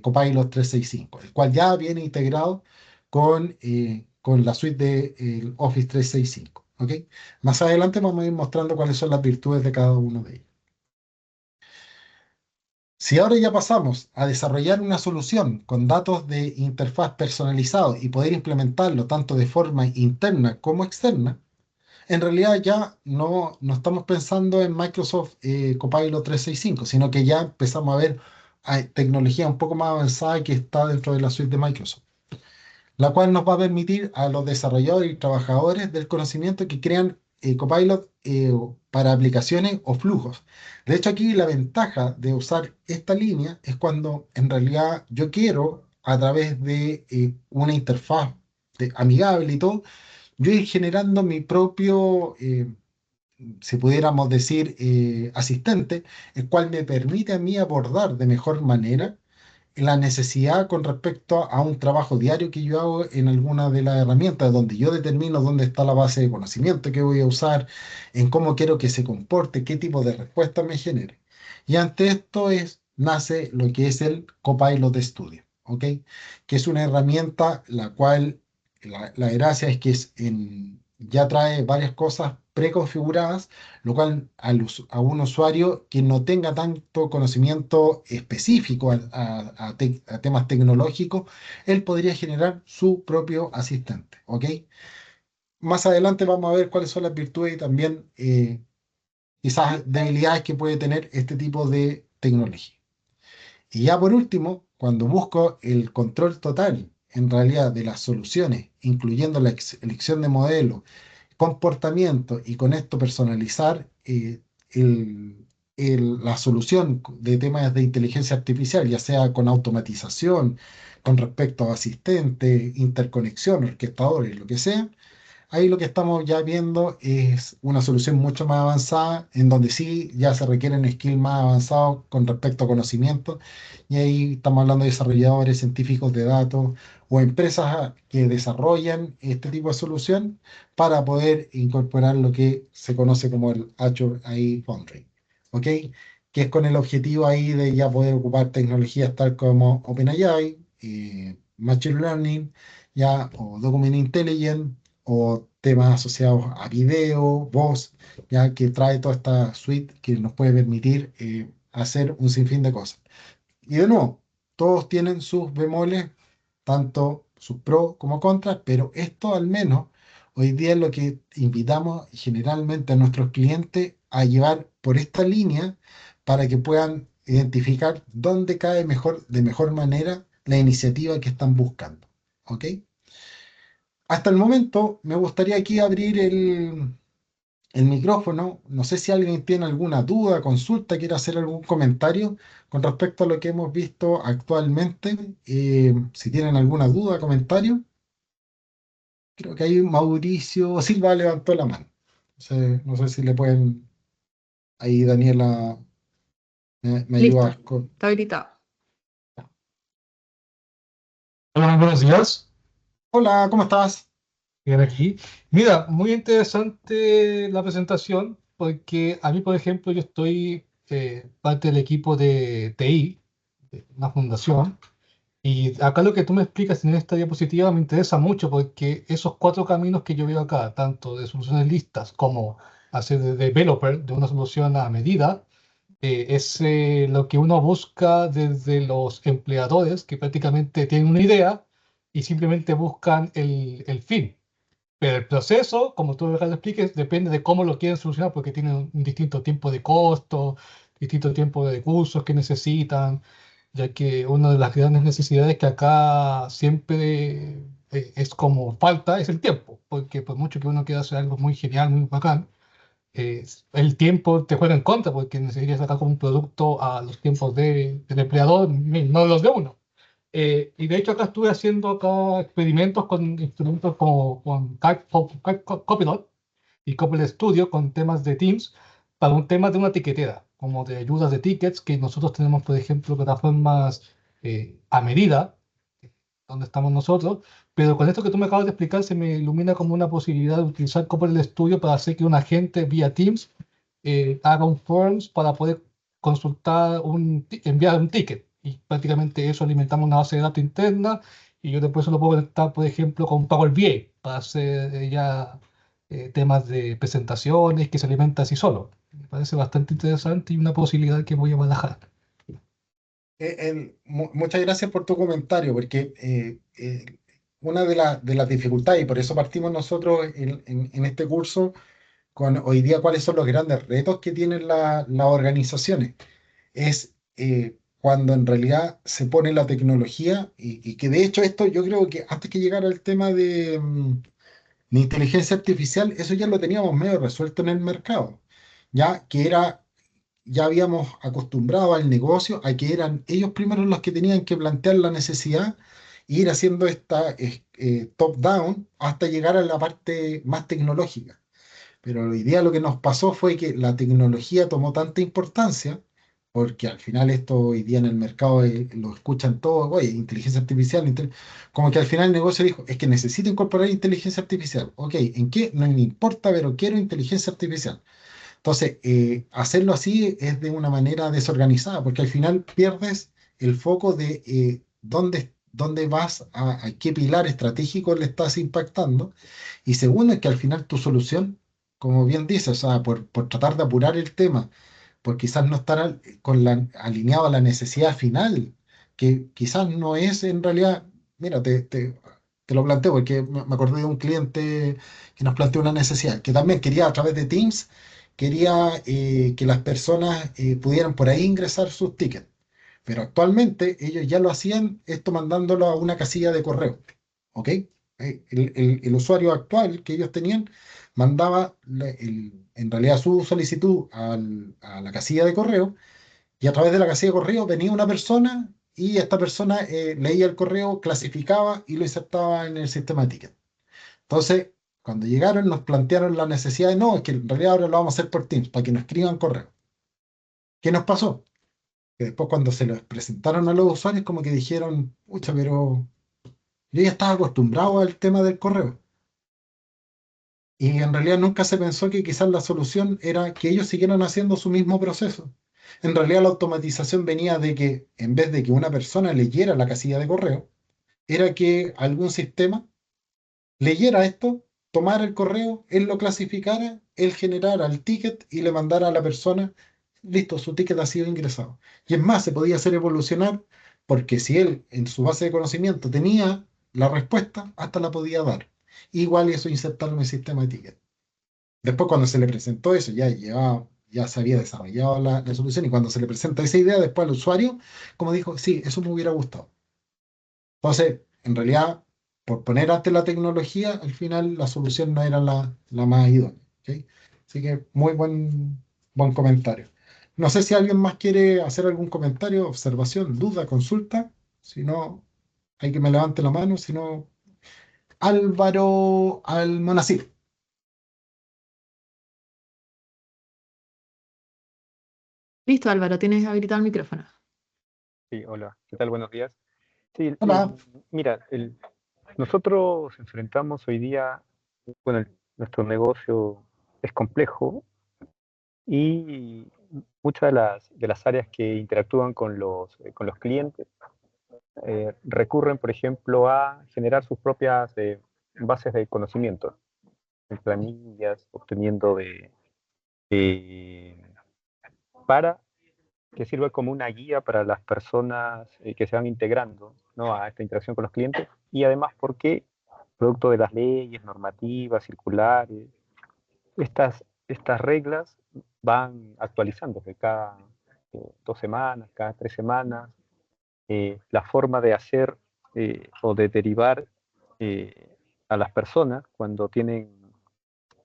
Copilot 365, el cual ya viene integrado con la suite de Office 365. ¿Ok? Más adelante vamos a ir mostrando cuáles son las virtudes de cada uno de ellos. Si ahora ya pasamos a desarrollar una solución con datos de interfaz personalizados y poder implementarlo tanto de forma interna como externa, en realidad ya no estamos pensando en Microsoft Copilot 365, sino que ya empezamos a ver tecnología un poco más avanzada que está dentro de la suite de Microsoft, la cual nos va a permitir a los desarrolladores y trabajadores del conocimiento que crean Copilot para aplicaciones o flujos. De hecho, aquí la ventaja de usar esta línea es cuando en realidad yo quiero, a través de una interfaz amigable y todo, yo ir generando mi propio, si pudiéramos decir, asistente, el cual me permite a mí abordar de mejor manera la necesidad con respecto a un trabajo diario que yo hago en alguna de las herramientas, donde yo determino dónde está la base de conocimiento que voy a usar, en cómo quiero que se comporte, qué tipo de respuesta me genere. Y ante esto nace lo que es el Copilot Studio, ¿ok? Que es una herramienta la cual la gracia es que ya trae varias cosas preconfiguradas, lo cual a un usuario que no tenga tanto conocimiento específico a temas tecnológicos, él podría generar su propio asistente, ¿ok? Más adelante vamos a ver cuáles son las virtudes y también quizás debilidades que puede tener este tipo de tecnología. Y ya por último, cuando busco el control total, en realidad, de las soluciones, incluyendo la elección de modelos, comportamiento y con esto personalizar el, la solución de temas de inteligencia artificial, ya sea con automatización, con respecto a asistentes, interconexión, orquestadores, lo que sea. Ahí lo que estamos ya viendo es una solución mucho más avanzada, en donde sí ya se requieren skills más avanzados con respecto a conocimiento, y ahí estamos hablando de desarrolladores, científicos de datos o empresas que desarrollan este tipo de solución para poder incorporar lo que se conoce como el Azure AI Foundry, ¿ok? Que es con el objetivo ahí de ya poder ocupar tecnologías tal como OpenAI, Machine Learning, ya, o Document Intelligence, o temas asociados a video, voz, ya que trae toda esta suite que nos puede permitir hacer un sinfín de cosas. Y de nuevo, todos tienen sus bemoles, tanto sus pros como contras, pero esto al menos hoy día es lo que invitamos generalmente a nuestros clientes a llevar por esta línea para que puedan identificar dónde cae mejor, de mejor manera la iniciativa que están buscando. ¿Ok? Hasta el momento me gustaría aquí abrir el micrófono. No sé si alguien tiene alguna duda, consulta, quiere hacer algún comentario con respecto a lo que hemos visto actualmente. Si tienen alguna duda, comentario. Creo que ahí Mauricio Silva levantó la mano. No sé si le pueden, ahí Daniela me Listo, ayuda con... está habilitado. Hola, muy buenos días. Hola, ¿cómo estás? Bien aquí. Mira, muy interesante la presentación porque a mí, por ejemplo, yo estoy parte del equipo de TI, de una fundación, y acá lo que tú me explicas en esta diapositiva me interesa mucho porque esos cuatro caminos que yo veo acá, tanto de soluciones listas como hacer de developer de una solución a medida, es lo que uno busca desde los empleadores que prácticamente tienen una idea y simplemente buscan el fin. Pero el proceso, como tú acá lo expliques, depende de cómo lo quieren solucionar porque tienen un distinto tiempo de costo, distinto tiempo de recursos que necesitan, ya que una de las grandes necesidades que acá siempre es como falta es el tiempo, porque por mucho que uno quiera hacer algo muy genial, muy bacán, el tiempo te juega en contra porque necesitas sacar como un producto a los tiempos del empleador, no los de uno. Y de hecho acá estuve haciendo acá experimentos con instrumentos como con Copilot y Copilot Studio con temas de Teams para un tema de una tiquetera, como de ayudas de tickets que nosotros tenemos, por ejemplo, plataformas a medida donde estamos nosotros, pero con esto que tú me acabas de explicar se me ilumina como una posibilidad de utilizar Copilot Studio para hacer que un agente vía Teams haga un forms para poder consultar enviar un ticket. Y prácticamente eso alimentamos una base de datos interna y yo después se lo puedo conectar, por ejemplo, con Power BI para hacer ya temas de presentaciones que se alimenta así solo. Me parece bastante interesante y una posibilidad que voy a barajar. Muchas gracias por tu comentario, porque una de las dificultades, y por eso partimos nosotros en este curso, con hoy día cuáles son los grandes retos que tienen las organizaciones, es cuando en realidad se pone la tecnología, y que de hecho esto yo creo que antes que llegara el tema de inteligencia artificial, eso ya lo teníamos medio resuelto en el mercado, ya que era ya habíamos acostumbrado al negocio a que eran ellos primeros los que tenían que plantear la necesidad e ir haciendo esta top-down hasta llegar a la parte más tecnológica. Pero hoy día lo que nos pasó fue que la tecnología tomó tanta importancia, porque al final esto hoy día en el mercado lo escuchan todos, oye, inteligencia artificial, como que al final el negocio dijo, es que necesito incorporar inteligencia artificial. Ok, ¿en qué? No me importa, pero quiero inteligencia artificial. Entonces, hacerlo así es de una manera desorganizada, porque al final pierdes el foco de dónde vas, a qué pilar estratégico le estás impactando. Y segundo, es que al final tu solución, como bien dices, o sea, por tratar de apurar el tema, por quizás no estar alineado a la necesidad final, que quizás no es en realidad, mira, te lo planteo porque me acordé de un cliente que nos planteó una necesidad, que también quería a través de Teams, quería que las personas pudieran por ahí ingresar sus tickets. Pero actualmente ellos ya lo hacían esto mandándolo a una casilla de correo. ¿Ok? El usuario actual que ellos tenían mandaba en realidad su solicitud a la casilla de correo y a través de la casilla de correo venía una persona y esta persona leía el correo, clasificaba y lo insertaba en el sistema de ticket. Entonces, cuando llegaron nos plantearon la necesidad de, no, es que en realidad ahora lo vamos a hacer por Teams, para que nos escriban correo. ¿Qué nos pasó? Que después cuando se los presentaron a los usuarios como que dijeron, pucha, pero yo ya estaba acostumbrado al tema del correo. Y en realidad nunca se pensó que quizás la solución era que ellos siguieran haciendo su mismo proceso. En realidad la automatización venía de que en vez de que una persona leyera la casilla de correo, era que algún sistema leyera esto, tomara el correo, él lo clasificara, él generara el ticket y le mandara a la persona, listo, su ticket ha sido ingresado. Y es más, se podía hacer evolucionar porque si él en su base de conocimiento tenía la respuesta, hasta la podía dar. Igual eso insertarlo en el sistema de ticket. Después cuando se le presentó eso, ya se había desarrollado la solución y cuando se le presenta esa idea después al usuario, como dijo, sí, eso me hubiera gustado. Entonces, en realidad, por poner ante la tecnología, al final la solución no era la más idónea. ¿Ok? Así que muy buen comentario. No sé si alguien más quiere hacer algún comentario, observación, duda, consulta. Si no, hay que me levante la mano. Si no, Álvaro Almonacid. Listo, Álvaro, tienes habilitado el micrófono. Sí, hola, ¿qué tal? Buenos días. Sí, Hola. mira, nosotros enfrentamos hoy día, bueno, nuestro negocio es complejo y muchas de las áreas que interactúan con los clientes recurren, por ejemplo, a generar sus propias bases de conocimiento, en planillas, obteniendo de- para que sirva como una guía para las personas que se van integrando, ¿no?, a esta interacción con los clientes y además porque, producto de las leyes, normativas, circulares, estas reglas van actualizándose cada 2 semanas, cada 3 semanas. La forma de hacer o de derivar a las personas cuando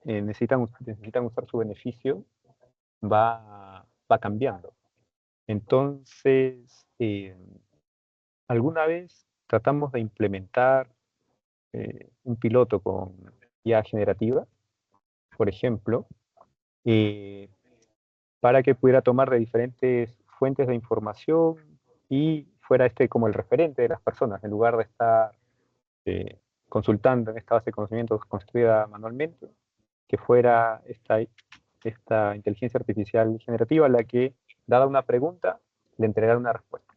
necesitan usar su beneficio va cambiando. Entonces, alguna vez tratamos de implementar un piloto con IA generativa, por ejemplo, eh, para que pudiera tomar de diferentes fuentes de información y fuera este como el referente de las personas, en lugar de estar consultando en esta base de conocimientos construida manualmente, que fuera esta inteligencia artificial generativa la que, dada una pregunta, le entregara una respuesta.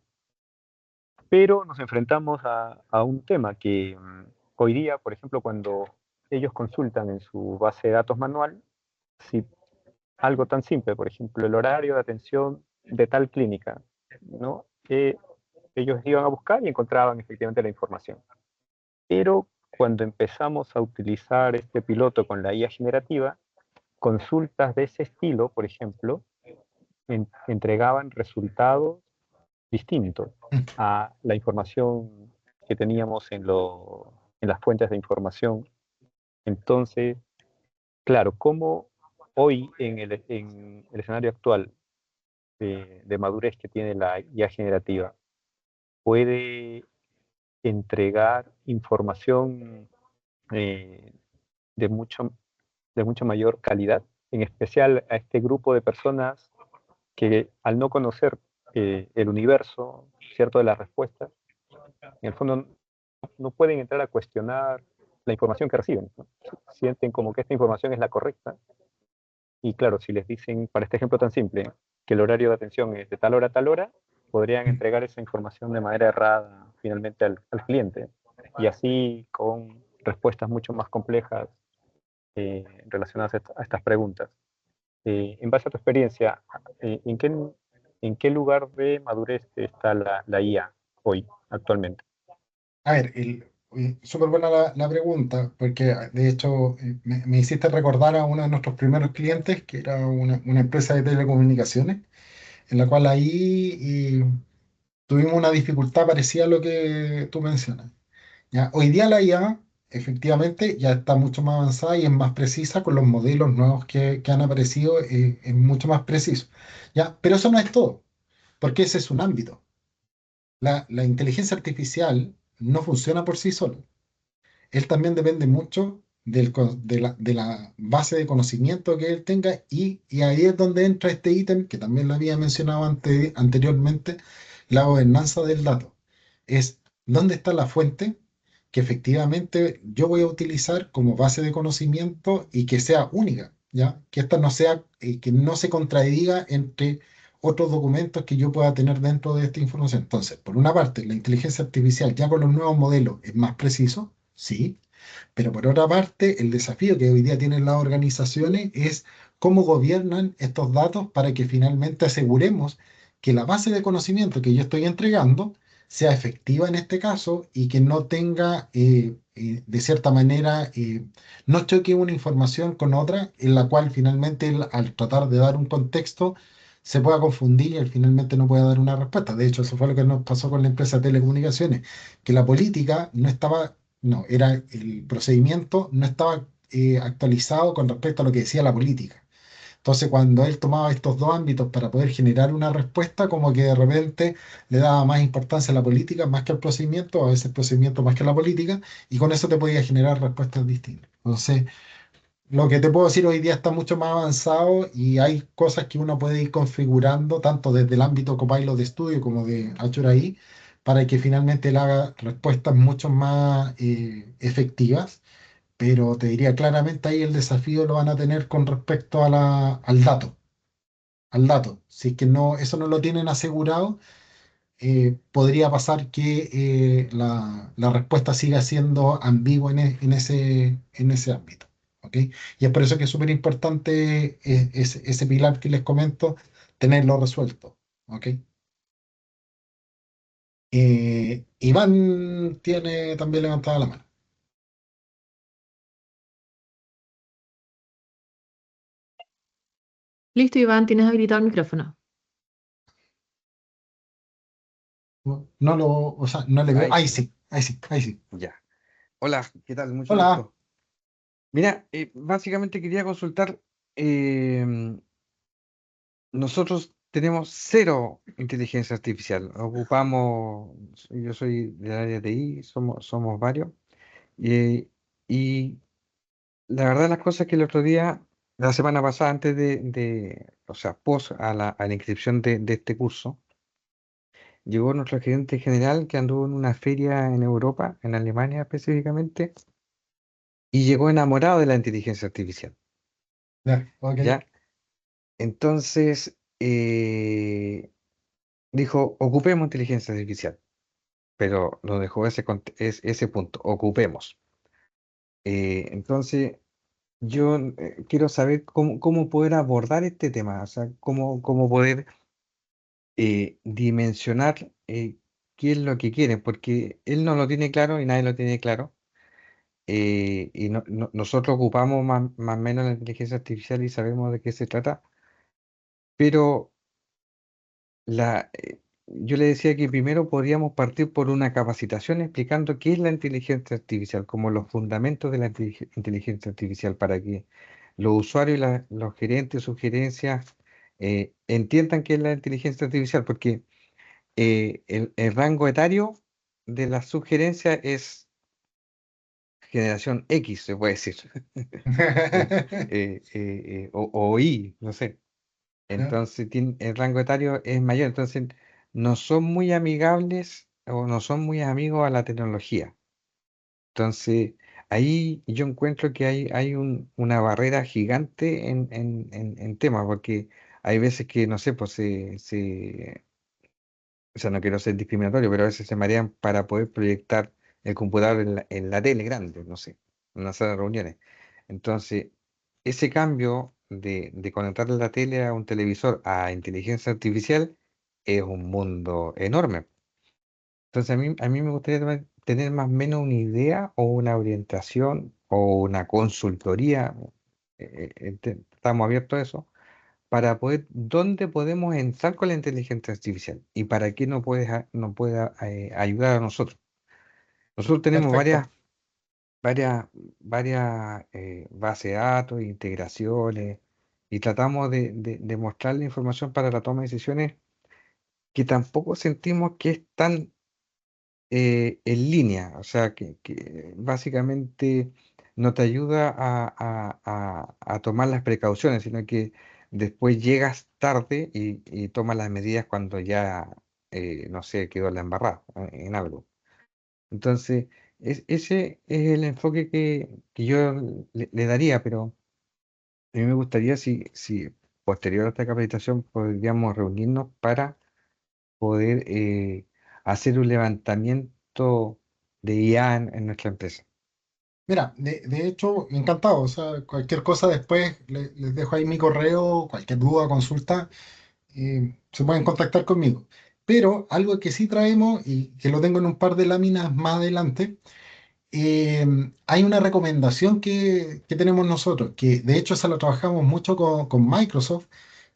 Pero nos enfrentamos a un tema que hoy día, por ejemplo, cuando ellos consultan en su base de datos manual, si algo tan simple, por ejemplo, el horario de atención de tal clínica, ¿no? Ellos iban a buscar y encontraban efectivamente la información. Pero cuando empezamos a utilizar este piloto con la IA generativa, consultas de ese estilo, por ejemplo, entregaban resultados distintos a la información que teníamos en las fuentes de información. Entonces, claro, como hoy en el escenario actual de madurez que tiene la IA generativa, puede entregar información eh, de, mucho, de mucha mayor calidad, en especial a este grupo de personas que al no conocer el universo, cierto, de las respuestas, en el fondo no pueden entrar a cuestionar la información que reciben, ¿no? Sienten como que esta información es la correcta. Y claro, si les dicen, para este ejemplo tan simple, que el horario de atención es de tal hora a tal hora, podrían entregar esa información de manera errada finalmente al cliente. Y así con respuestas mucho más complejas relacionadas a estas preguntas. En base a tu experiencia, ¿en qué lugar de madurez está la IA hoy, actualmente? A ver, súper buena la pregunta, porque de hecho me hiciste recordar a uno de nuestros primeros clientes, que era una empresa de telecomunicaciones, en la cual ahí tuvimos una dificultad parecida a lo que tú mencionas. ¿Ya? Hoy día la IA efectivamente ya está mucho más avanzada y es más precisa con los modelos nuevos que han aparecido, es mucho más preciso. ¿Ya? Pero eso no es todo, porque ese es un ámbito. La inteligencia artificial no funciona por sí sola. Él también depende mucho de la base de conocimiento que él tenga y ahí es donde entra este ítem que también lo había mencionado anteriormente, la gobernanza del dato. Es dónde está la fuente que efectivamente yo voy a utilizar como base de conocimiento y que sea única, ¿ya? Que esta no sea, que no se contradiga entre otros documentos que yo pueda tener dentro de esta información. Entonces, por una parte, la inteligencia artificial ya con los nuevos modelos es más preciso, sí, pero por otra parte, el desafío que hoy día tienen las organizaciones es cómo gobiernan estos datos para que finalmente aseguremos que la base de conocimiento que yo estoy entregando sea efectiva en este caso y que no tenga, de cierta manera, no choque una información con otra en la cual finalmente al tratar de dar un contexto se pueda confundir y finalmente no pueda dar una respuesta. De hecho, eso fue lo que nos pasó con la empresa de telecomunicaciones, que la política no estaba, no, era el procedimiento no estaba actualizado con respecto a lo que decía la política. Entonces, cuando él tomaba estos dos ámbitos para poder generar una respuesta, como que de repente le daba más importancia a la política más que al procedimiento, a veces el procedimiento más que a la política, y con eso te podía generar respuestas distintas. Entonces, lo que te puedo decir hoy día está mucho más avanzado y hay cosas que uno puede ir configurando tanto desde el ámbito Copilot de estudio como de Azure AI para que finalmente él haga respuestas mucho más efectivas, pero te diría claramente ahí el desafío lo van a tener con respecto a al dato. Si es que no, eso no lo tienen asegurado, podría pasar que la respuesta siga siendo ambigua en ese ámbito. ¿Ok? Y es por eso que es súper importante ese pilar que les comento, tenerlo resuelto. ¿Ok? Iván tiene también levantada la mano. Listo, Iván, tienes habilitado el micrófono. No lo, o sea, no le veo. Ahí Ahí sí, ¿no? sí, ahí sí, ahí sí. Ya. Hola, ¿qué tal? Mucho Hola. gusto. Mira, básicamente quería consultar, nosotros tenemos cero inteligencia artificial. Yo soy del área de TI, somos varios. Y la verdad las cosas que el otro día, la semana pasada, antes o sea, post a la inscripción de este curso, llegó nuestro gerente general que anduvo en una feria en Europa, en Alemania específicamente, y llegó enamorado de la inteligencia artificial, Ya, ok. ¿ya? Entonces, dijo, ocupemos inteligencia artificial, pero lo dejó ese punto, ocupemos. Entonces, yo quiero saber cómo poder abordar este tema, o sea, cómo poder dimensionar qué es lo que quiere, porque él no lo tiene claro y nadie lo tiene claro. Y nosotros ocupamos más o menos la inteligencia artificial y sabemos de qué se trata, pero yo le decía que primero podríamos partir por una capacitación explicando qué es la inteligencia artificial, como los fundamentos de la inteligencia artificial, para que los usuarios, los gerentes, sugerencias, entiendan qué es la inteligencia artificial, porque el rango etario de la sugerencia es generación X, se puede decir, o Y, no sé. Ya, Entonces el rango etario es mayor, entonces no son muy amigables o no son muy amigos a la tecnología. Entonces ahí yo encuentro que hay una barrera gigante en temas, porque hay veces que, no sé, pues o sea, no quiero ser discriminatorio, pero a veces se marean para poder proyectar el computador en la tele grande, no sé, en una sala de reuniones. Entonces, ese cambio de conectar la tele a un televisor a inteligencia artificial es un mundo enorme. Entonces, a mí me gustaría tener más o menos una idea o una orientación o una consultoría, estamos abiertos a eso, para poder, dónde podemos entrar con la inteligencia artificial y para qué nos puede ayudar a nosotros. Nosotros tenemos varias, perfecto. varias, varias bases de datos, integraciones, y tratamos de mostrar la información para la toma de decisiones que tampoco sentimos que es tan en línea, o sea, que básicamente no te ayuda a tomar las precauciones, sino que después llegas tarde y tomas las medidas cuando ya, no sé, quedó la embarrada en algo. Entonces, ese es el enfoque que yo le daría, pero a mí me gustaría si posterior a esta capacitación podríamos reunirnos para poder hacer un levantamiento de IA en nuestra empresa. Mira, de hecho, encantado. O sea, cualquier cosa después les dejo ahí mi correo, cualquier duda, consulta, se pueden contactar conmigo. Pero algo que sí traemos y que lo tengo en un par de láminas más adelante, hay una recomendación que tenemos nosotros, que de hecho esa la trabajamos mucho con Microsoft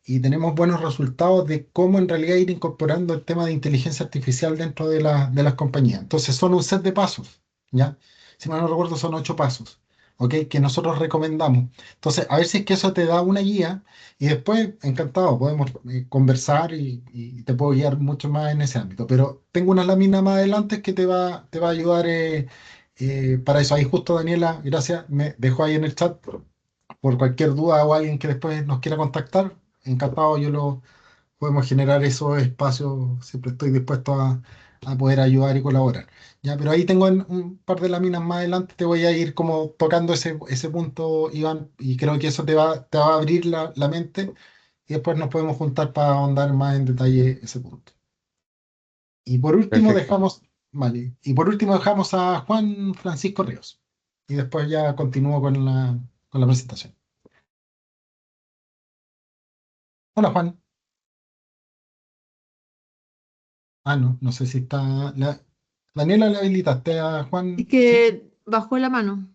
y tenemos buenos resultados de cómo en realidad ir incorporando el tema de inteligencia artificial dentro de las compañías. Entonces son un set de pasos, ¿ya? Si mal no recuerdo son 8 pasos, ¿ok? Que nosotros recomendamos. Entonces, a ver si es que eso te da una guía y después, encantado, podemos conversar y te puedo guiar mucho más en ese ámbito. Pero tengo una lámina más adelante que te va a ayudar para eso. Ahí justo Daniela, gracias, me dejó ahí en el chat por cualquier duda o alguien que después nos quiera contactar. Encantado, podemos generar esos espacios, siempre estoy dispuesto a poder ayudar y colaborar. Ya, pero ahí tengo en un par de láminas más adelante, te voy a ir como tocando ese punto, Iván, y creo que eso te va a abrir la mente y después nos podemos juntar para ahondar más en detalle ese punto. Y por último Perfecto. dejamos, vale, y por último dejamos a Juan Francisco Ríos. Y después ya continúo con la presentación. Hola Juan. Ah, no, no sé si está. Daniela, le habilitaste a Es Juan, ¿sí? que bajó la mano,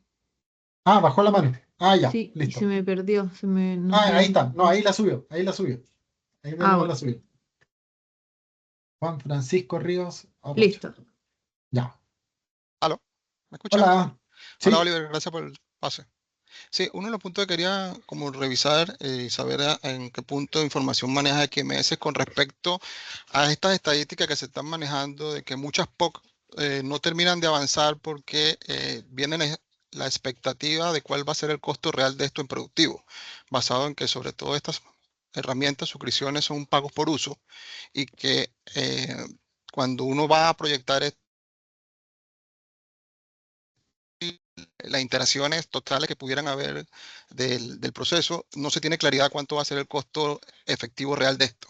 Ah, bajó la mano. Ah, ya, sí, y se listo. me perdió, no Ah, ahí sé. está. No, ahí la subió, ahí la subió. Ahí de Ah, nuevo la bueno, subió. Juan Francisco Ríos Apocho. listo. Ya. ¿Aló? ¿Me escuchan? Hola. Hola, Sí. Oliver, gracias por el pase. Sí, uno de los puntos que quería como revisar y saber en qué punto de información maneja XMS con respecto a estas estadísticas que se están manejando de que muchas POC no terminan de avanzar porque viene la expectativa de cuál va a ser el costo real de esto en productivo, basado en que sobre todo estas herramientas, suscripciones son pagos por uso y que cuando uno va a proyectar las interacciones totales que pudieran haber del proceso, no se tiene claridad cuánto va a ser el costo efectivo real de esto.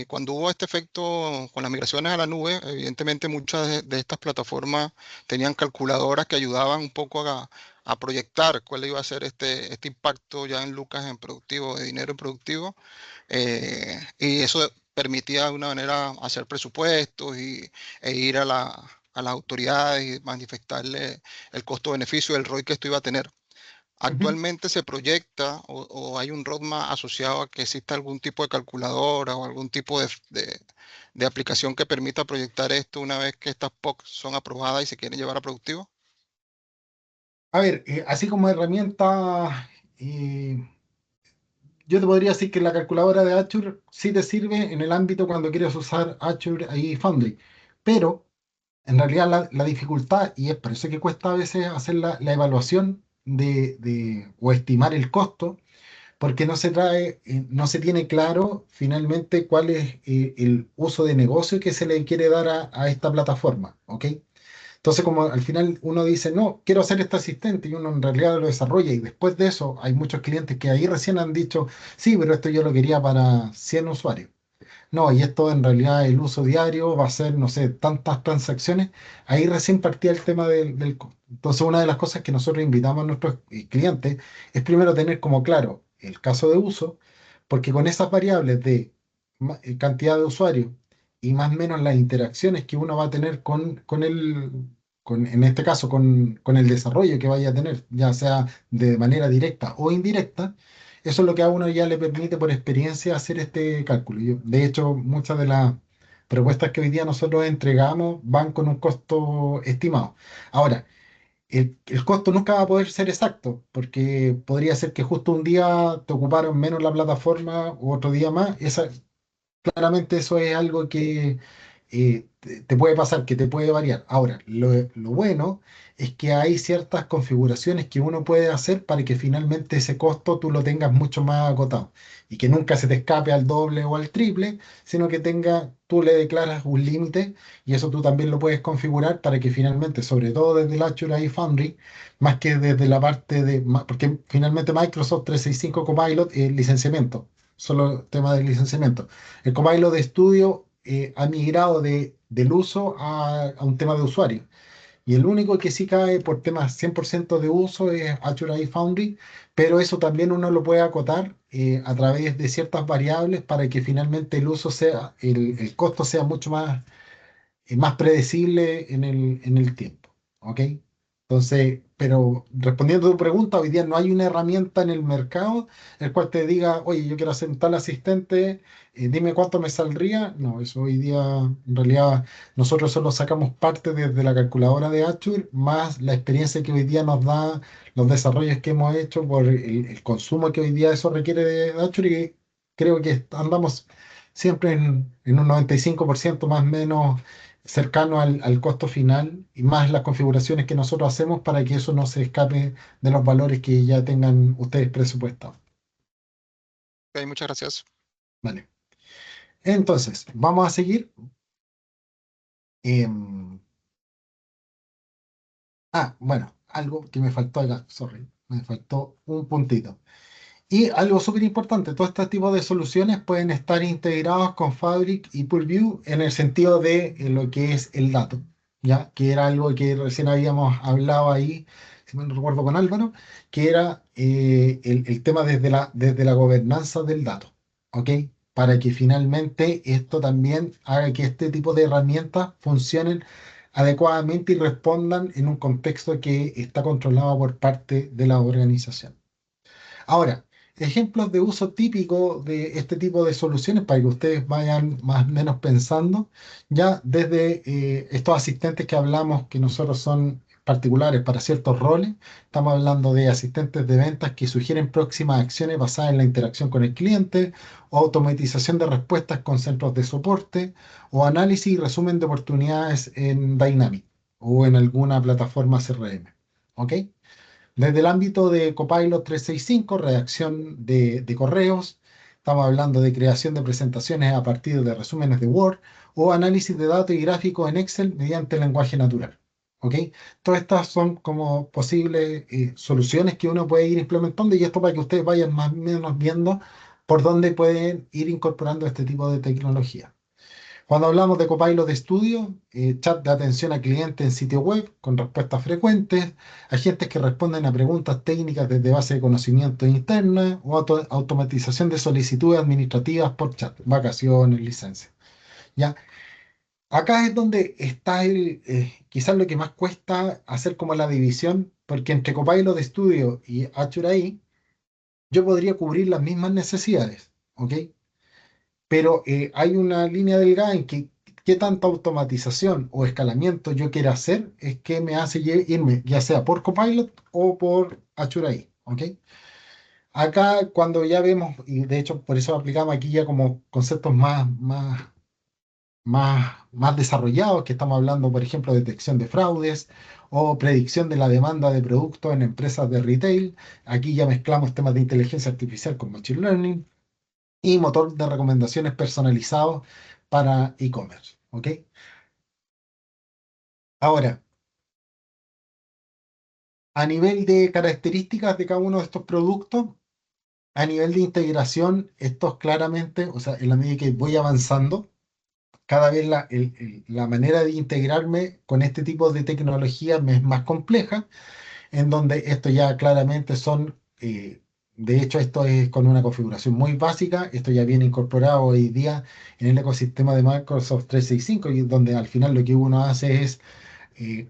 Cuando hubo este efecto con las migraciones a la nube, evidentemente muchas de estas plataformas tenían calculadoras que ayudaban un poco a proyectar cuál iba a ser este impacto ya en lucas en productivo, de dinero en productivo, y eso permitía de alguna manera hacer presupuestos e ir a las autoridades y manifestarle el costo-beneficio, el ROI que esto iba a tener. Ujú. Actualmente se proyecta o hay un roadmap asociado a que exista algún tipo de calculadora o algún tipo de aplicación que permita proyectar esto una vez que estas POC son aprobadas y se quieren llevar a productivo. A ver, así como herramienta, eh, yo te podría decir que la calculadora de Azure sí te sirve en el ámbito cuando quieres usar Azure y Foundry. Pero en realidad la dificultad, y es por eso que cuesta a veces hacer la evaluación o estimar el costo, porque no se tiene claro finalmente cuál es el uso de negocio que se le quiere dar a esta plataforma, ¿ok? Entonces, como al final uno dice, no, quiero hacer este asistente y uno en realidad lo desarrolla y después de eso hay muchos clientes que ahí recién han dicho, sí, pero esto yo lo quería para 100 usuarios. No, y esto en realidad el uso diario va a ser, no sé, tantas transacciones. Ahí recién partía el tema del costo. Entonces, una de las cosas que nosotros invitamos a nuestros clientes es primero tener como claro el caso de uso, porque con esas variables de cantidad de usuarios y más o menos las interacciones que uno va a tener en este caso, con el desarrollo que vaya a tener, ya sea de manera directa o indirecta, eso es lo que a uno ya le permite por experiencia hacer este cálculo. De hecho, muchas de las propuestas que hoy día nosotros entregamos van con un costo estimado. Ahora, el costo nunca va a poder ser exacto, porque podría ser que justo un día te ocuparon menos la plataforma u otro día más. Claramente eso es algo que te puede pasar, que te puede variar. Ahora, lo bueno es que hay ciertas configuraciones que uno puede hacer para que finalmente ese costo tú lo tengas mucho más acotado y que nunca se te escape al doble o al triple, sino que tú le declaras un límite y eso tú también lo puedes configurar para que finalmente, sobre todo desde el Azure AI Foundry, más que desde la parte porque finalmente Microsoft 365 Copilot es licenciamiento, solo tema del licenciamiento. El Copilot de estudio ha migrado del uso a un tema de usuario. Y el único que sí cae por temas 100% de uso es Azure AI Foundry, pero eso también uno lo puede acotar a través de ciertas variables para que finalmente el costo sea mucho más predecible en el tiempo. ¿Ok? Entonces, pero respondiendo a tu pregunta, hoy día no hay una herramienta en el mercado el cual te diga, oye, yo quiero hacer un tal asistente, dime cuánto me saldría. No, eso hoy día, en realidad, nosotros solo sacamos parte desde la calculadora de Azure, más la experiencia que hoy día nos da los desarrollos que hemos hecho por el consumo que hoy día eso requiere de Azure, y creo que andamos siempre en un 95% más o menos cercano al costo final y más las configuraciones que nosotros hacemos para que eso no se escape de los valores que ya tengan ustedes presupuestados. Ok, muchas gracias. Vale. Entonces, vamos a seguir. Em, bueno, algo que me faltó acá, sorry, me faltó un puntito. Y algo súper importante, todo este tipo de soluciones pueden estar integrados con Fabric y Purview en el sentido de lo que es el dato, ¿ya? Que era algo que recién habíamos hablado ahí, si mal no recuerdo con Álvaro, que era el tema desde la gobernanza del dato, ¿ok? Para que finalmente esto también haga que este tipo de herramientas funcionen adecuadamente y respondan en un contexto que está controlado por parte de la organización. Ahora, ejemplos de uso típico de este tipo de soluciones para que ustedes vayan más o menos pensando, ya desde estos asistentes que hablamos que nosotros son particulares para ciertos roles, estamos hablando de asistentes de ventas que sugieren próximas acciones basadas en la interacción con el cliente, o automatización de respuestas con centros de soporte, o análisis y resumen de oportunidades en Dynamic o en alguna plataforma CRM. ¿Ok? Desde el ámbito de Copilot 365, redacción de correos, estamos hablando de creación de presentaciones a partir de resúmenes de Word o análisis de datos y gráficos en Excel mediante lenguaje natural. ¿Ok? Todas estas son como posibles soluciones que uno puede ir implementando y esto para que ustedes vayan más o menos viendo por dónde pueden ir incorporando este tipo de tecnología. Cuando hablamos de Copilot de estudio, chat de atención al cliente en sitio web con respuestas frecuentes, agentes que responden a preguntas técnicas desde base de conocimiento interna o automatización de solicitudes administrativas por chat, vacaciones, licencias. ¿Ya? Acá es donde está quizás lo que más cuesta hacer como la división, porque entre Copilot de estudio y Azure AI, yo podría cubrir las mismas necesidades, ¿ok? Pero hay una línea delgada en que qué tanta automatización o escalamiento yo quiera hacer es que me hace irme, ya sea por Copilot o por Azure AI, ¿ok? Acá cuando ya vemos, y de hecho por eso aplicamos aquí ya como conceptos más desarrollados, que estamos hablando, por ejemplo, de detección de fraudes o predicción de la demanda de productos en empresas de retail. Aquí ya mezclamos temas de inteligencia artificial con Machine Learning y motor de recomendaciones personalizados para e-commerce. ¿Ok? Ahora, a nivel de características de cada uno de estos productos, a nivel de integración, estos claramente, o sea, en la medida que voy avanzando, cada vez la manera de integrarme con este tipo de tecnología me es más compleja, en donde esto ya claramente de hecho esto es con una configuración muy básica, esto ya viene incorporado hoy día en el ecosistema de Microsoft 365, y donde al final lo que uno hace es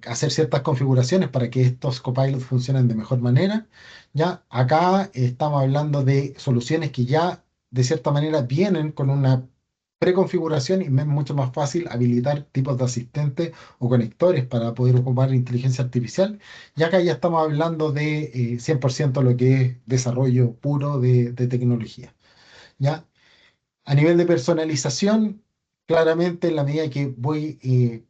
hacer ciertas configuraciones para que estos copilots funcionen de mejor manera. Ya acá estamos hablando de soluciones que ya de cierta manera vienen con una preconfiguración y me es mucho más fácil habilitar tipos de asistentes o conectores para poder ocupar inteligencia artificial. Y acá ya estamos hablando de 100% lo que es desarrollo puro de tecnología. ¿Ya? A nivel de personalización, claramente en la medida que voy,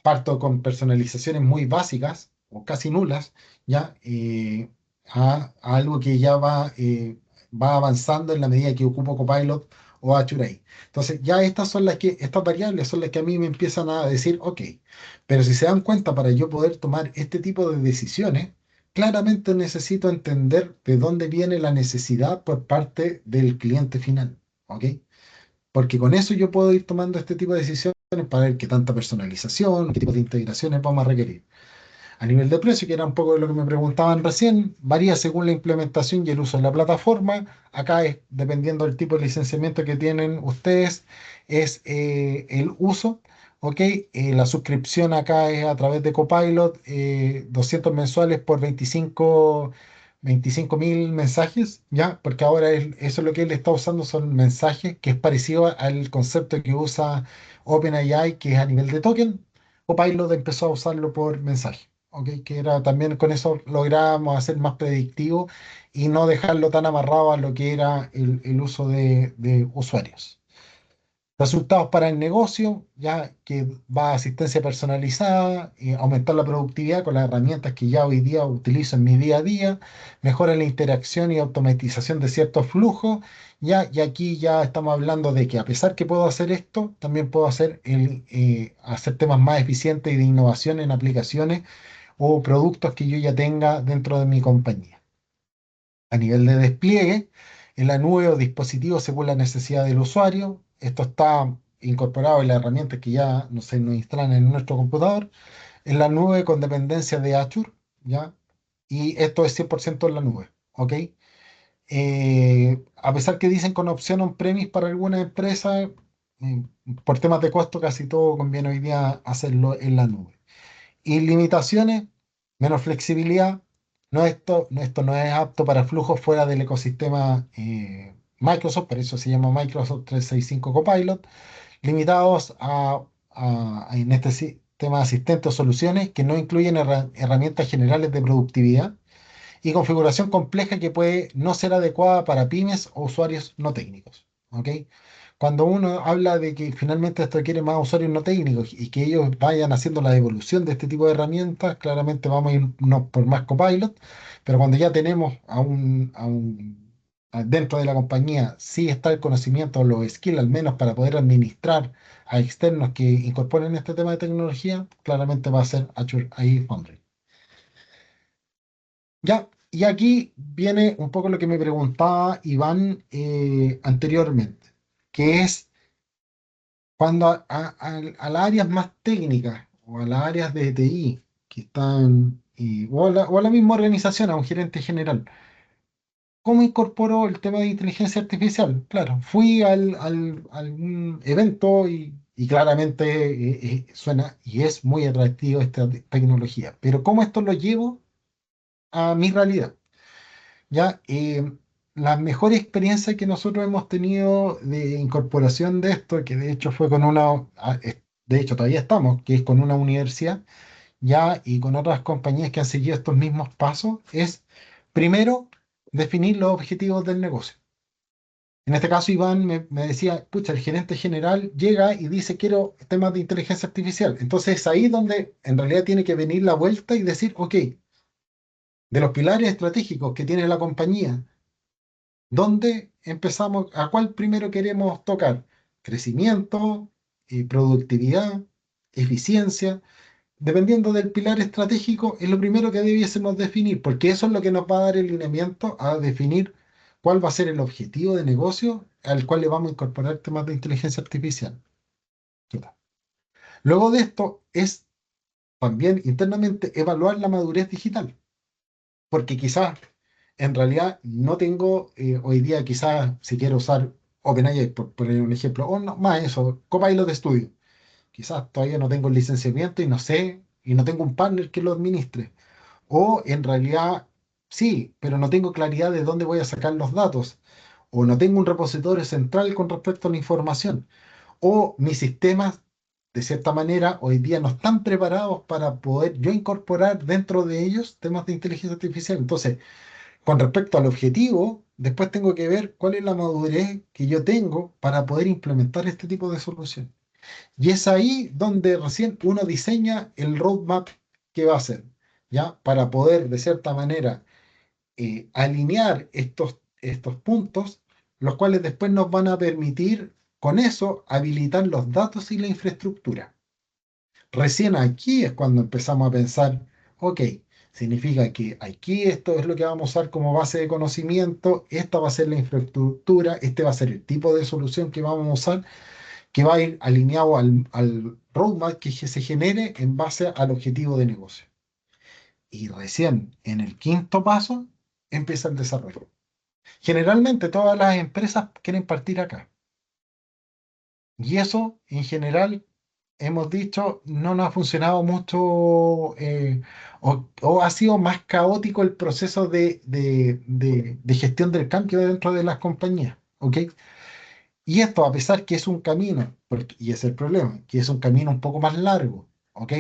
parto con personalizaciones muy básicas o casi nulas, ¿ya? A algo que ya va avanzando en la medida que ocupo Copilot o Azure. Entonces, ya estas variables son las que a mí me empiezan a decir, ok, pero si se dan cuenta, para yo poder tomar este tipo de decisiones, claramente necesito entender de dónde viene la necesidad por parte del cliente final. ¿Ok? Porque con eso yo puedo ir tomando este tipo de decisiones para ver qué tanta personalización, qué tipo de integraciones vamos a requerir. A nivel de precio, que era un poco de lo que me preguntaban recién, varía según la implementación y el uso de la plataforma. Acá es, dependiendo del tipo de licenciamiento que tienen ustedes, es el uso. ¿Ok? La suscripción acá es a través de Copilot, 200 mensuales por 25.000 mensajes, ¿ya? Porque ahora eso es lo que él está usando, son mensajes, que es parecido al concepto que usa OpenAI, que es a nivel de token. Copilot empezó a usarlo por mensaje. ¿Ok? Que era también con eso lográbamos hacer más predictivo y no dejarlo tan amarrado a lo que era el uso de usuarios. Resultados para el negocio, ya que va a asistencia personalizada, y aumentar la productividad con las herramientas que ya hoy día utilizo en mi día a día, mejora la interacción y automatización de ciertos flujos, ya, y aquí ya estamos hablando de que a pesar que puedo hacer esto, también puedo hacer temas más eficientes y de innovación en aplicaciones o productos que yo ya tenga dentro de mi compañía. A nivel de despliegue, en la nube o dispositivo según la necesidad del usuario. Esto está incorporado en las herramientas que ya nos instalan en nuestro computador. En la nube con dependencia de Azure, ¿ya? Y esto es 100% en la nube, ¿ok? A pesar que dicen con opción on-premise para algunas empresas, por temas de costo casi todo conviene hoy día hacerlo en la nube. Y limitaciones, menos flexibilidad. Esto no es apto para flujos fuera del ecosistema Microsoft, por eso se llama Microsoft 365 Copilot, limitados en este sistema de asistentes o soluciones que no incluyen herramientas generales de productividad y configuración compleja que puede no ser adecuada para pymes o usuarios no técnicos. ¿Ok? Cuando uno habla de que finalmente esto requiere más usuarios no técnicos y que ellos vayan haciendo la evolución de este tipo de herramientas, claramente vamos a irnos por más Copilot, pero cuando ya tenemos dentro de la compañía, sí está el conocimiento o los skills al menos para poder administrar a externos que incorporen este tema de tecnología, claramente va a ser Azure AI Foundry. Ya, y aquí viene un poco lo que me preguntaba Iván anteriormente, que es cuando a las áreas más técnicas o a las áreas de TI que están, o a la misma organización, a un gerente general, ¿cómo incorporó el tema de inteligencia artificial? Claro, fui a algún evento y claramente suena y es muy atractivo esta tecnología, pero ¿cómo esto lo llevo a mi realidad? Ya, la mejor experiencia que nosotros hemos tenido de incorporación de esto, que de hecho fue con de hecho todavía estamos, que es con una universidad, ya, y con otras compañías que han seguido estos mismos pasos, es primero definir los objetivos del negocio. En este caso, Iván me decía, pucha, el gerente general llega y dice, quiero temas de inteligencia artificial. Entonces es ahí donde en realidad tiene que venir la vuelta y decir, ok, de los pilares estratégicos que tiene la compañía, ¿dónde empezamos? ¿A cuál primero queremos tocar? Crecimiento, productividad, eficiencia. Dependiendo del pilar estratégico, es lo primero que debiésemos definir, porque eso es lo que nos va a dar el lineamiento a definir cuál va a ser el objetivo de negocio al cual le vamos a incorporar temas de inteligencia artificial. Luego de esto es también internamente evaluar la madurez digital, porque quizás en realidad no tengo hoy día, quizás si quiero usar OpenAI, por poner un ejemplo, o no, más eso, Copilot Studio. Quizás todavía no tengo el licenciamiento y no sé, y no tengo un partner que lo administre. O en realidad sí, pero no tengo claridad de dónde voy a sacar los datos. O no tengo un repositorio central con respecto a la información. o mis sistemas, de cierta manera, hoy día no están preparados para poder yo incorporar dentro de ellos temas de inteligencia artificial. Entonces, con respecto al objetivo, después tengo que ver cuál es la madurez que yo tengo para poder implementar este tipo de solución. Y es ahí donde recién uno diseña el roadmap que va a hacer, ¿ya? Para poder, de cierta manera, alinear estos puntos, los cuales después nos van a permitir, con eso, habilitar los datos y la infraestructura. Recién aquí es cuando empezamos a pensar, ok, significa que aquí esto es lo que vamos a usar como base de conocimiento, esta va a ser la infraestructura, este va a ser el tipo de solución que vamos a usar, que va a ir alineado al roadmap que se genere en base al objetivo de negocio. Y recién en el quinto paso empieza el desarrollo. Generalmente todas las empresas quieren partir acá. Y eso, en general, hemos dicho, no nos ha funcionado mucho o ha sido más caótico el proceso de gestión del cambio dentro de las compañías. ¿Ok? Y esto, a pesar que es un camino, y es el problema, que es un camino un poco más largo. ¿Ok?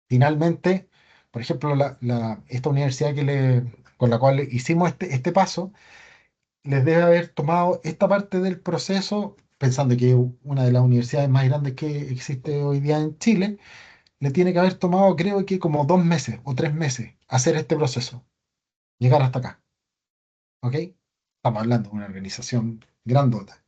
Finalmente, por ejemplo, esta universidad con la cual hicimos este paso, les debe haber tomado esta parte del proceso, pensando que es una de las universidades más grandes que existe hoy día en Chile, le tiene que haber tomado, creo que como 2 meses o 3 meses hacer este proceso, llegar hasta acá. ¿Ok? Estamos hablando de una organización grandota.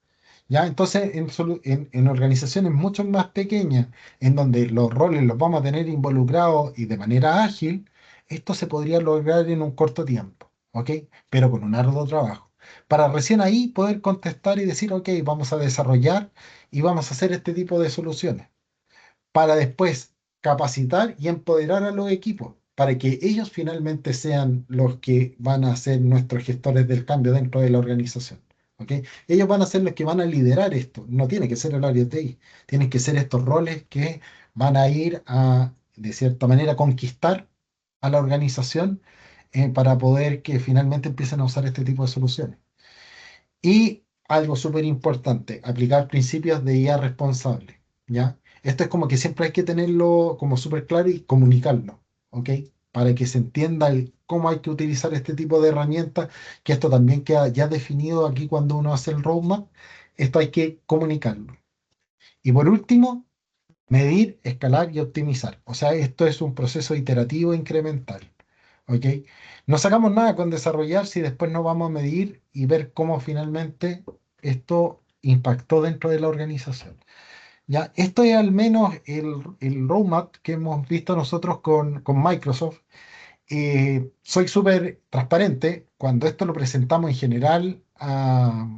¿Ya? Entonces, en organizaciones mucho más pequeñas, en donde los roles los vamos a tener involucrados y de manera ágil, esto se podría lograr en un corto tiempo, ¿ok? Pero con un arduo trabajo. Para recién ahí poder contestar y decir, ok, vamos a desarrollar y vamos a hacer este tipo de soluciones. Para después capacitar y empoderar a los equipos, para que ellos finalmente sean los que van a ser nuestros gestores del cambio dentro de la organización. ¿Ok? Ellos van a ser los que van a liderar esto. No tiene que ser el área de TI, tienen que ser estos roles que van a ir a, de cierta manera, conquistar a la organización para poder que finalmente empiecen a usar este tipo de soluciones. Y algo súper importante, aplicar principios de IA responsable, ¿ya? Esto es como que siempre hay que tenerlo como súper claro y comunicarlo, ¿ok? Para que se entienda cómo hay que utilizar este tipo de herramientas, que esto también queda ya definido aquí cuando uno hace el roadmap, esto hay que comunicarlo. Y por último, medir, escalar y optimizar. O sea, esto es un proceso iterativo e incremental. ¿Ok? No sacamos nada con desarrollar si después no vamos a medir y ver cómo finalmente esto impactó dentro de la organización. Ya, esto es al menos el roadmap que hemos visto nosotros con Microsoft. Soy súper transparente. Cuando esto lo presentamos en general a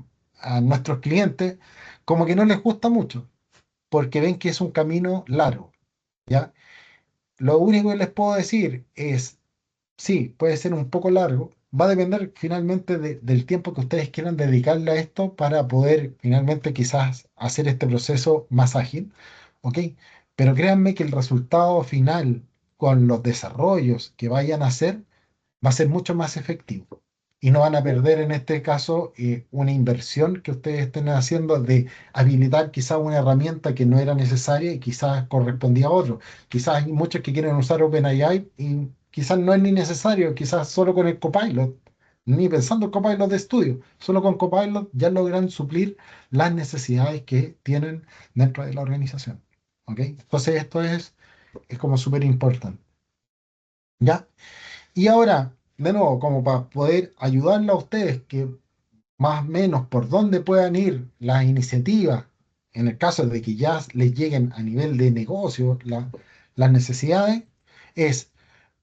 nuestros clientes, como que no les gusta mucho, porque ven que es un camino largo. ¿Ya? Lo único que les puedo decir es, sí, puede ser un poco largo, va a depender finalmente del tiempo que ustedes quieran dedicarle a esto para poder finalmente quizás hacer este proceso más ágil, ¿ok? Pero créanme que el resultado final con los desarrollos que vayan a hacer va a ser mucho más efectivo. Y no van a perder en este caso una inversión que ustedes estén haciendo de habilitar quizás una herramienta que no era necesaria y quizás correspondía a otro. Quizás hay muchos que quieren usar OpenAI y quizás no es ni necesario, quizás solo con el Copilot, ni pensando en Copilot de estudio, solo con Copilot ya logran suplir las necesidades que tienen dentro de la organización. ¿Ok? Entonces esto es como súper importante. ¿Ya? Y ahora, de nuevo, como para poder ayudarle a ustedes que más o menos por dónde puedan ir las iniciativas, en el caso de que ya les lleguen a nivel de negocio las necesidades, es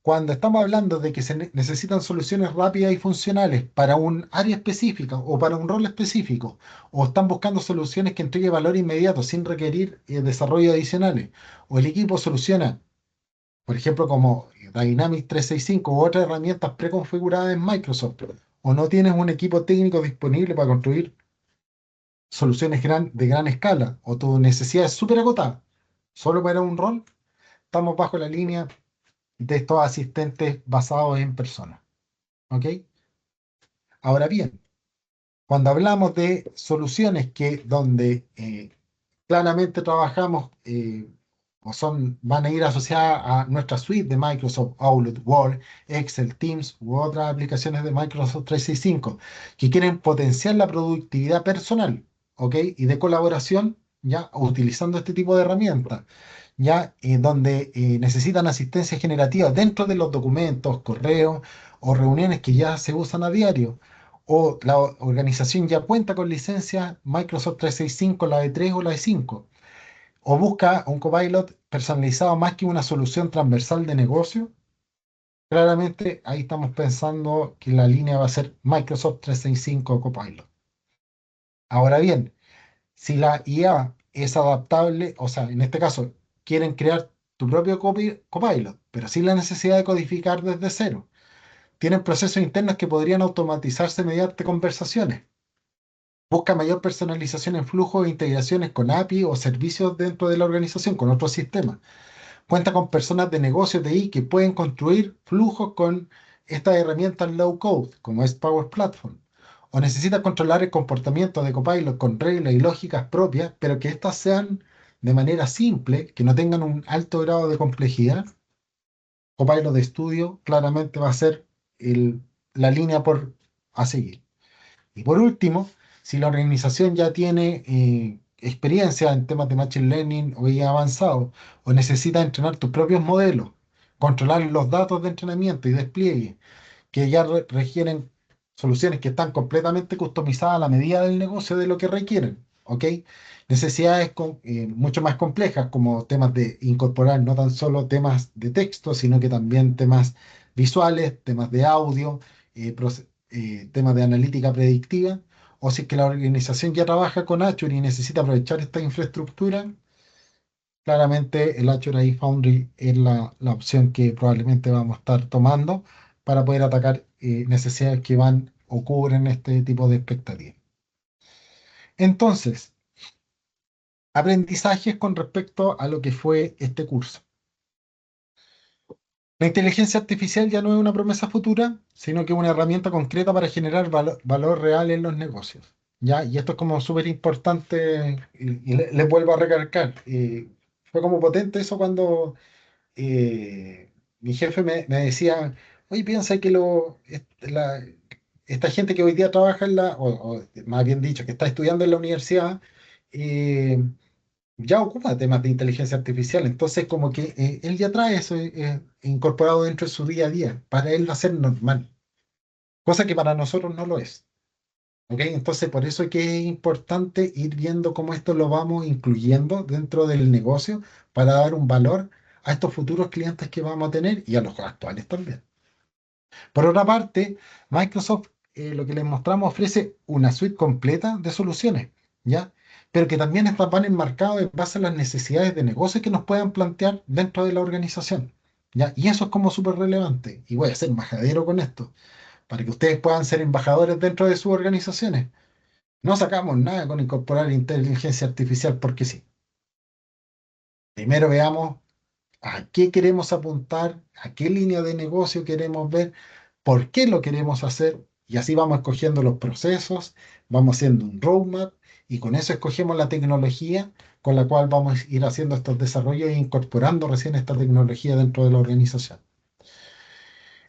cuando estamos hablando de que necesitan soluciones rápidas y funcionales para un área específica o para un rol específico, o están buscando soluciones que entreguen valor inmediato sin requerir desarrollo adicionales, o el equipo soluciona por ejemplo, como Dynamics 365 u otras herramientas preconfiguradas en Microsoft, o no tienes un equipo técnico disponible para construir soluciones de gran escala, o tu necesidad es súper agotada, solo para un rol, estamos bajo la línea de estos asistentes basados en personas. ¿Ok? Ahora bien, cuando hablamos de soluciones donde Claramente trabajamos, van a ir asociadas a nuestra suite de Microsoft Outlook, Word, Excel, Teams u otras aplicaciones de Microsoft 365 que quieren potenciar la productividad personal, ¿ok? Y de colaboración, ya utilizando este tipo de herramientas, ya donde necesitan asistencia generativa dentro de los documentos, correos o reuniones que ya se usan a diario. O la organización ya cuenta con licencias Microsoft 365, la de 3 o la de 5 o busca un Copilot personalizado más que una solución transversal de negocio. Claramente ahí estamos pensando que la línea va a ser Microsoft 365 Copilot. Ahora bien, si la IA es adaptable, o sea, en este caso, quieren crear tu propio Copilot, pero sin la necesidad de codificar desde cero. Tienen procesos internos que podrían automatizarse mediante conversaciones. Busca mayor personalización en flujos e integraciones con API o servicios dentro de la organización, con otros sistemas. Cuenta con personas de negocios de I que pueden construir flujos con estas herramientas low code, como es Power Platform. O necesita controlar el comportamiento de Copilot con reglas y lógicas propias, pero que éstas sean de manera simple, que no tengan un alto grado de complejidad. Copilot de estudio claramente va a ser la línea a seguir. Y por último, si la organización ya tiene experiencia en temas de Machine Learning o IA avanzado, o necesita entrenar tus propios modelos, controlar los datos de entrenamiento y despliegue, que ya requieren soluciones que están completamente customizadas a la medida del negocio de lo que requieren, ¿ok? Necesidades mucho más complejas, como temas de incorporar no tan solo temas de texto, sino que también temas visuales, temas de audio, temas de analítica predictiva, o si es que la organización ya trabaja con Azure y necesita aprovechar esta infraestructura, claramente el Azure AI Foundry es la opción que probablemente vamos a estar tomando para poder atacar necesidades que van o cubren este tipo de expectativas. Entonces, aprendizajes con respecto a lo que fue este curso. La inteligencia artificial ya no es una promesa futura, sino que es una herramienta concreta para generar valor real en los negocios. ¿Ya? Y esto es como súper importante y les vuelvo a recalcar. Fue como potente eso cuando mi jefe me decía, oye, piensa que esta gente que hoy día trabaja o más bien dicho, que está estudiando en la universidad, eh, ya ocupa temas de inteligencia artificial, entonces como que él ya trae eso incorporado dentro de su día a día, para él va a ser normal, cosa que para nosotros no lo es. ¿Ok? Entonces por eso es que es importante ir viendo cómo esto lo vamos incluyendo dentro del negocio para dar un valor a estos futuros clientes que vamos a tener y a los actuales también. Por otra parte, Microsoft, lo que les mostramos, ofrece una suite completa de soluciones, ¿ya? Pero que también estas van enmarcadas en base a las necesidades de negocio que nos puedan plantear dentro de la organización, ¿ya? Y eso es como súper relevante. Y voy a ser majadero con esto, para que ustedes puedan ser embajadores dentro de sus organizaciones. No sacamos nada con incorporar inteligencia artificial porque sí. Primero veamos a qué queremos apuntar, a qué línea de negocio queremos ver, por qué lo queremos hacer, y así vamos escogiendo los procesos, vamos haciendo un roadmap, y con eso escogemos la tecnología con la cual vamos a ir haciendo estos desarrollos e incorporando recién esta tecnología dentro de la organización.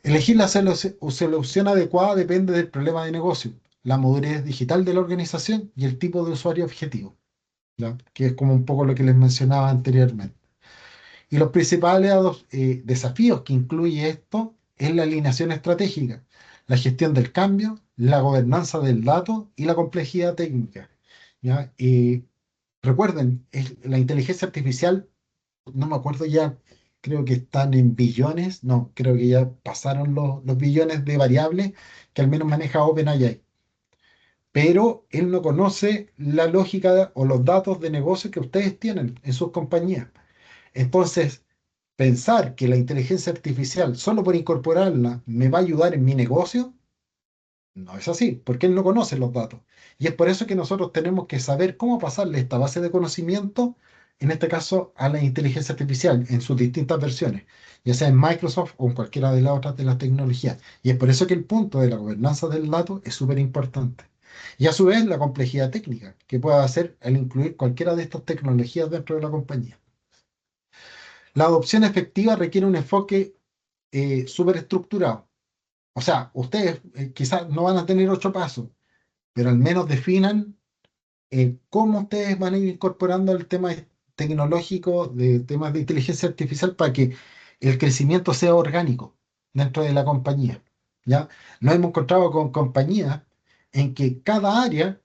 Elegir la solución adecuada depende del problema de negocio, la madurez digital de la organización y el tipo de usuario objetivo, ¿ya? Que es como un poco lo que les mencionaba anteriormente. Y los principales desafíos que incluye esto es la alineación estratégica, la gestión del cambio, la gobernanza del dato y la complejidad técnica, ¿ya? Recuerden, la inteligencia artificial, no me acuerdo ya, creo que están en billones, no, creo que ya pasaron los billones de variables que al menos maneja OpenAI. Pero él no conoce la lógica o los datos de negocio que ustedes tienen en sus compañías. Entonces, pensar que la inteligencia artificial, solo por incorporarla, me va a ayudar en mi negocio, no es así, porque él no conoce los datos. Y es por eso que nosotros tenemos que saber cómo pasarle esta base de conocimiento, en este caso, a la inteligencia artificial en sus distintas versiones, ya sea en Microsoft o en cualquiera de las otras de las tecnologías. Y es por eso que el punto de la gobernanza del dato es súper importante. Y a su vez la complejidad técnica que pueda hacer al incluir cualquiera de estas tecnologías dentro de la compañía. La adopción efectiva requiere un enfoque súper estructurado. O sea, ustedes quizás no van a tener 8 pasos, pero al menos definan cómo ustedes van a ir incorporando el tema tecnológico de temas de inteligencia artificial para que el crecimiento sea orgánico dentro de la compañía. ¿Ya? Nos hemos encontrado con compañías en que cada área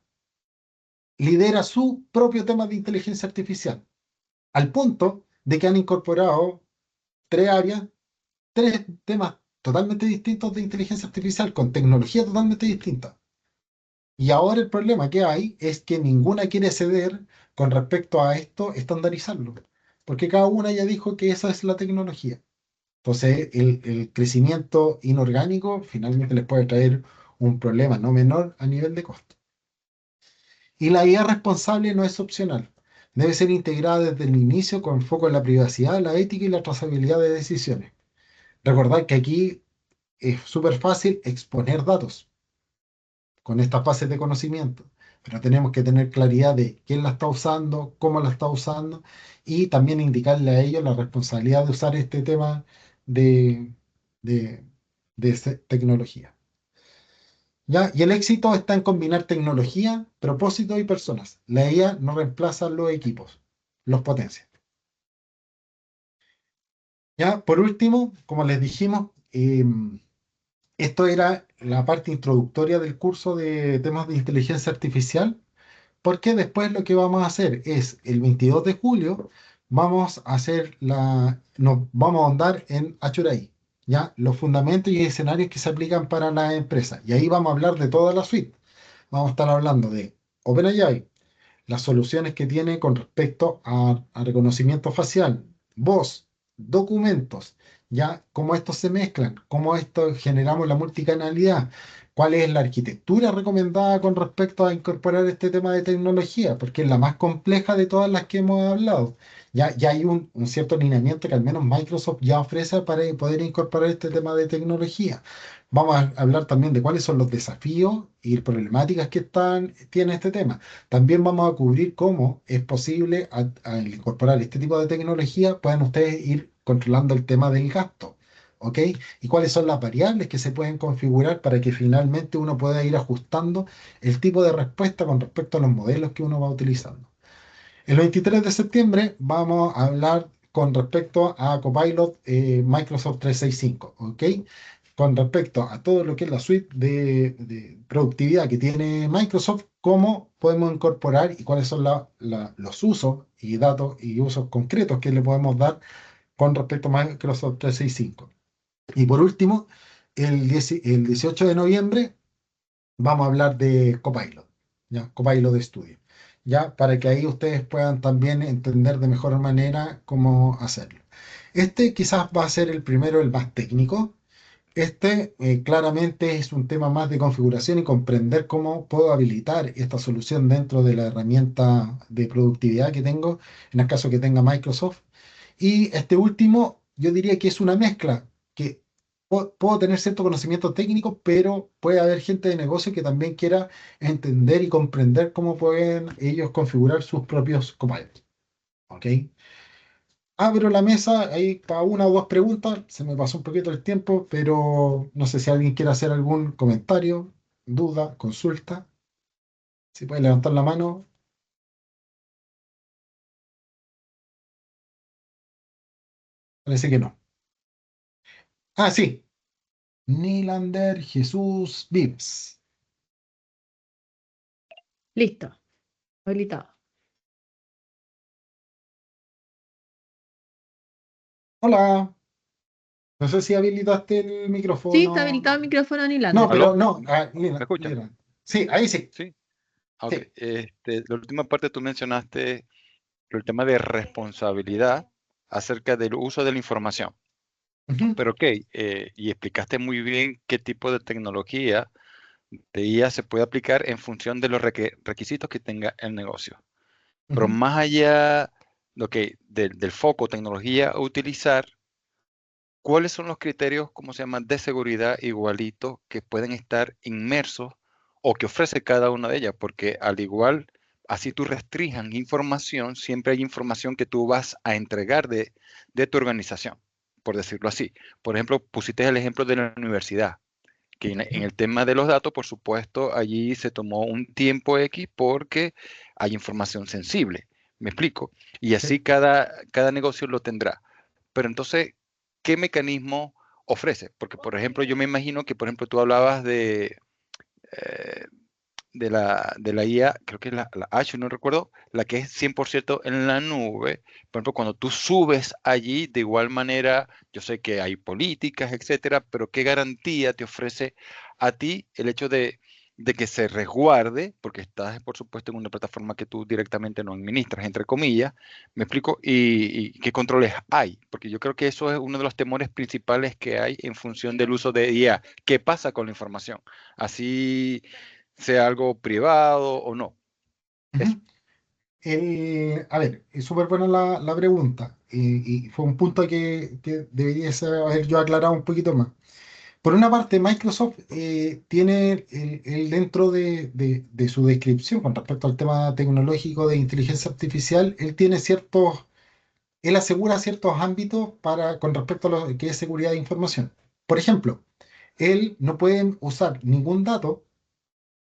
lidera su propio tema de inteligencia artificial, al punto de que han incorporado 3 áreas, 3 temas totalmente distintos de inteligencia artificial, con tecnología totalmente distinta. Y ahora el problema que hay es que ninguna quiere ceder con respecto a esto, estandarizarlo, porque cada una ya dijo que esa es la tecnología. Entonces, el crecimiento inorgánico finalmente les puede traer un problema no menor a nivel de costo. Y la IA responsable no es opcional. Debe ser integrada desde el inicio con foco en la privacidad, la ética y la trazabilidad de decisiones. Recordad que aquí es súper fácil exponer datos con estas bases de conocimiento, pero tenemos que tener claridad de quién la está usando, cómo la está usando y también indicarle a ellos la responsabilidad de usar este tema de, de, de tecnología. ¿Ya? Y el éxito está en combinar tecnología, propósito y personas. La IA no reemplaza los equipos, los potencia. Ya, por último, como les dijimos, esto era la parte introductoria del curso de temas de inteligencia artificial, porque después lo que vamos a hacer es, el 22 de julio, vamos a hacer nos vamos a ahondar en Achurai, ¿ya? Los fundamentos y escenarios que se aplican para la empresa. Y ahí vamos a hablar de toda la suite. Vamos a estar hablando de OpenAI, las soluciones que tiene con respecto a reconocimiento facial, voz, documentos, ya cómo estos se mezclan, cómo esto generamos la multicanalidad, cuál es la arquitectura recomendada con respecto a incorporar este tema de tecnología, porque es la más compleja de todas las que hemos hablado. Ya hay un cierto alineamiento que al menos Microsoft ya ofrece para poder incorporar este tema de tecnología. Vamos a hablar también de cuáles son los desafíos y problemáticas que tiene este tema. También vamos a cubrir cómo es posible, al incorporar este tipo de tecnología, pueden ustedes ir controlando el tema del gasto, ¿ok? Y cuáles son las variables que se pueden configurar para que finalmente uno pueda ir ajustando el tipo de respuesta con respecto a los modelos que uno va utilizando. El 23 de septiembre vamos a hablar con respecto a Copilot Microsoft 365, ¿ok? Con respecto a todo lo que es la suite de productividad que tiene Microsoft, cómo podemos incorporar y cuáles son los usos y datos y usos concretos que le podemos dar con respecto a Microsoft 365. Y por último, el 18 de noviembre vamos a hablar de Copilot, ¿ya? Copilot de estudio, ¿ya? Para que ahí ustedes puedan también entender de mejor manera cómo hacerlo. Este quizás va a ser el primero, el más técnico. Este claramente es un tema más de configuración y comprender cómo puedo habilitar esta solución dentro de la herramienta de productividad que tengo, en el caso que tenga Microsoft. Y este último, yo diría que es una mezcla, que puedo tener cierto conocimiento técnico, pero puede haber gente de negocio que también quiera entender y comprender cómo pueden ellos configurar sus propios copilots. ¿Ok? Abro la mesa ahí para 1 o 2 preguntas. Se me pasó un poquito el tiempo, pero no sé si alguien quiere hacer algún comentario, duda, consulta. Si pueden levantar la mano. Parece que no. Ah, sí. Nilander Jesús Vips. Listo. Habilitado. Hola. No sé si habilitaste el Sí, micrófono. está habilitado el micrófono No, Nilander. pero ¿Aló? no. ¿Me escucha? Sí, ahí sí. Sí. Ok. Sí. La última parte tú mencionaste el tema de responsabilidad acerca del uso de la información. Ujú, Pero ok, y explicaste muy bien qué tipo de tecnología de IA se puede aplicar en función de los requisitos que tenga el negocio. Pero ujú. más allá del foco tecnología a utilizar, ¿cuáles son los criterios, cómo se llaman, de seguridad igualitos que pueden estar inmersos o que ofrece cada una de ellas, porque al igual, así tú restrinjan información, siempre hay información que tú vas a entregar de tu organización, por decirlo así. Por ejemplo, pusiste el ejemplo de la universidad, que en el tema de los datos, por supuesto, allí se tomó un tiempo X porque hay información sensible. ¿Me explico? Y así Sí. cada negocio lo tendrá. Pero entonces, ¿qué mecanismo ofrece? Porque, por ejemplo, yo me imagino que, por ejemplo, tú hablabas eh, de la IA, creo que es la H, no recuerdo, la que es 100% en la nube. Por ejemplo, cuando tú subes allí, de igual manera, yo sé que hay políticas, etcétera, pero ¿qué garantía te ofrece a ti el hecho de que se resguarde, porque estás, por supuesto, en una plataforma que tú directamente no administras, entre comillas, me explico, y qué controles hay? Porque yo creo que eso es uno de los temores principales que hay en función del uso de IA. ¿Qué pasa con la información? Así sea algo privado o no. Eso. Ujú. A ver, es súper buena la pregunta y fue un punto que debería haber yo aclarado un poquito más. Por una parte, Microsoft tiene dentro de su descripción con respecto al tema tecnológico de inteligencia artificial, él asegura ciertos ámbitos con respecto a lo que es seguridad de información. Por ejemplo, él no puede usar ningún dato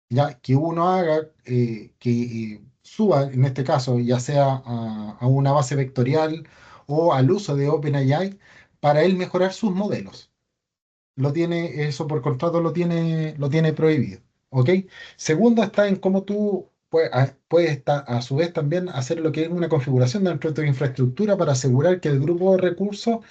ya que uno haga, que suba, en este caso, ya sea a una base vectorial o al uso de OpenAI, para él mejorar sus modelos. Eso por contrato lo tiene prohibido. ¿Ok? Segundo está en cómo tú puedes a su vez también hacer lo que es una configuración dentro de tu infraestructura para asegurar que el grupo de recursos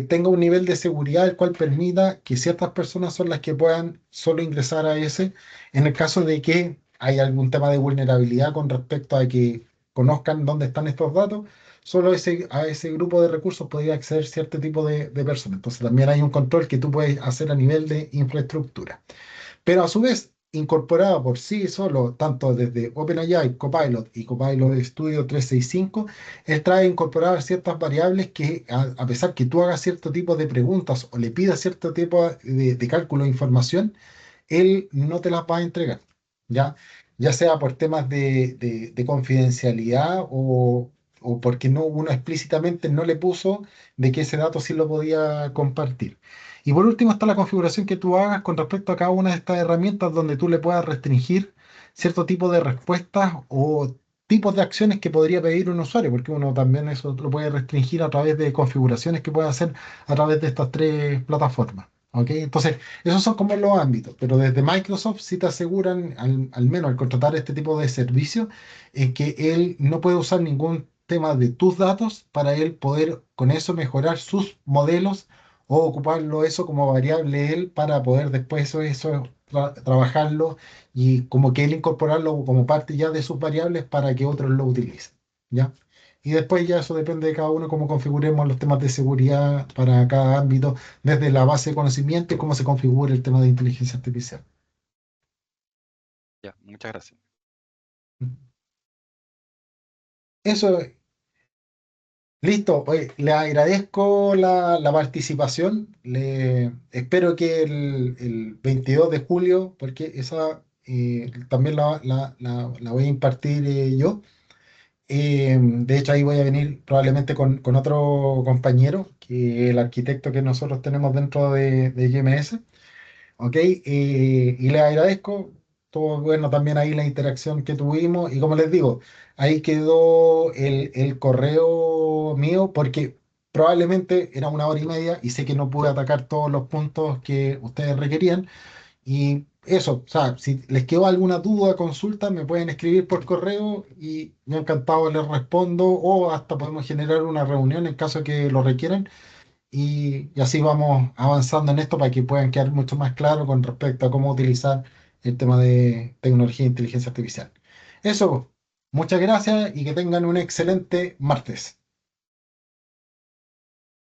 tenga un nivel de seguridad el cual permita que ciertas personas son las que puedan solo ingresar a ese, en el caso de que hay algún tema de vulnerabilidad con respecto a que conozcan dónde están estos datos, solo a ese grupo de recursos podría acceder cierto tipo de personas. Entonces también hay un control que tú puedes hacer a nivel de infraestructura. Pero a su vez, incorporada por sí solo, tanto desde OpenAI, Copilot y Copilot Studio 365, él trae incorporadas ciertas variables que, a pesar que tú hagas cierto tipo de preguntas o le pidas cierto tipo de cálculo de información, él no te las va a entregar, ¿ya? Ya sea por temas de confidencialidad o porque uno explícitamente no le puso de que ese dato sí lo podía compartir. Y por último está la configuración que tú hagas con respecto a cada una de estas herramientas donde tú le puedas restringir cierto tipo de respuestas o tipos de acciones que podría pedir un usuario, porque uno también eso lo puede restringir a través de configuraciones que puede hacer a través de estas tres plataformas. ¿Ok? Entonces, esos son como los ámbitos, pero desde Microsoft sí te aseguran, al menos al contratar este tipo de servicio, que él no puede usar ningún tema de tus datos para él poder con eso mejorar sus modelos o ocuparlo eso como variable él para poder después trabajarlo y como que él incorporarlo como parte ya de sus variables para que otros lo utilicen. ¿Ya? Y después ya eso depende de cada uno cómo configuremos los temas de seguridad para cada ámbito, desde la base de conocimiento y cómo se configura el tema de inteligencia artificial. Ya, muchas gracias. Eso, listo. Oye, le agradezco la participación. Espero que el 22 de julio, porque esa también la voy a impartir yo. De hecho, ahí voy a venir probablemente con otro compañero, que es el arquitecto que nosotros tenemos dentro de GMS. ¿Ok? Y les agradezco. Todo bueno también ahí la interacción que tuvimos. Y como les digo, ahí quedó el correo mío porque probablemente era 1 hora y media y sé que no pude atacar todos los puntos que ustedes requerían. Y eso, o sea, si les quedó alguna duda, consulta, me pueden escribir por correo y yo encantado les respondo o hasta podemos generar una reunión en caso que lo requieran y así vamos avanzando en esto para que puedan quedar mucho más claro con respecto a cómo utilizar el tema de tecnología e inteligencia artificial. Eso, muchas gracias y que tengan un excelente martes.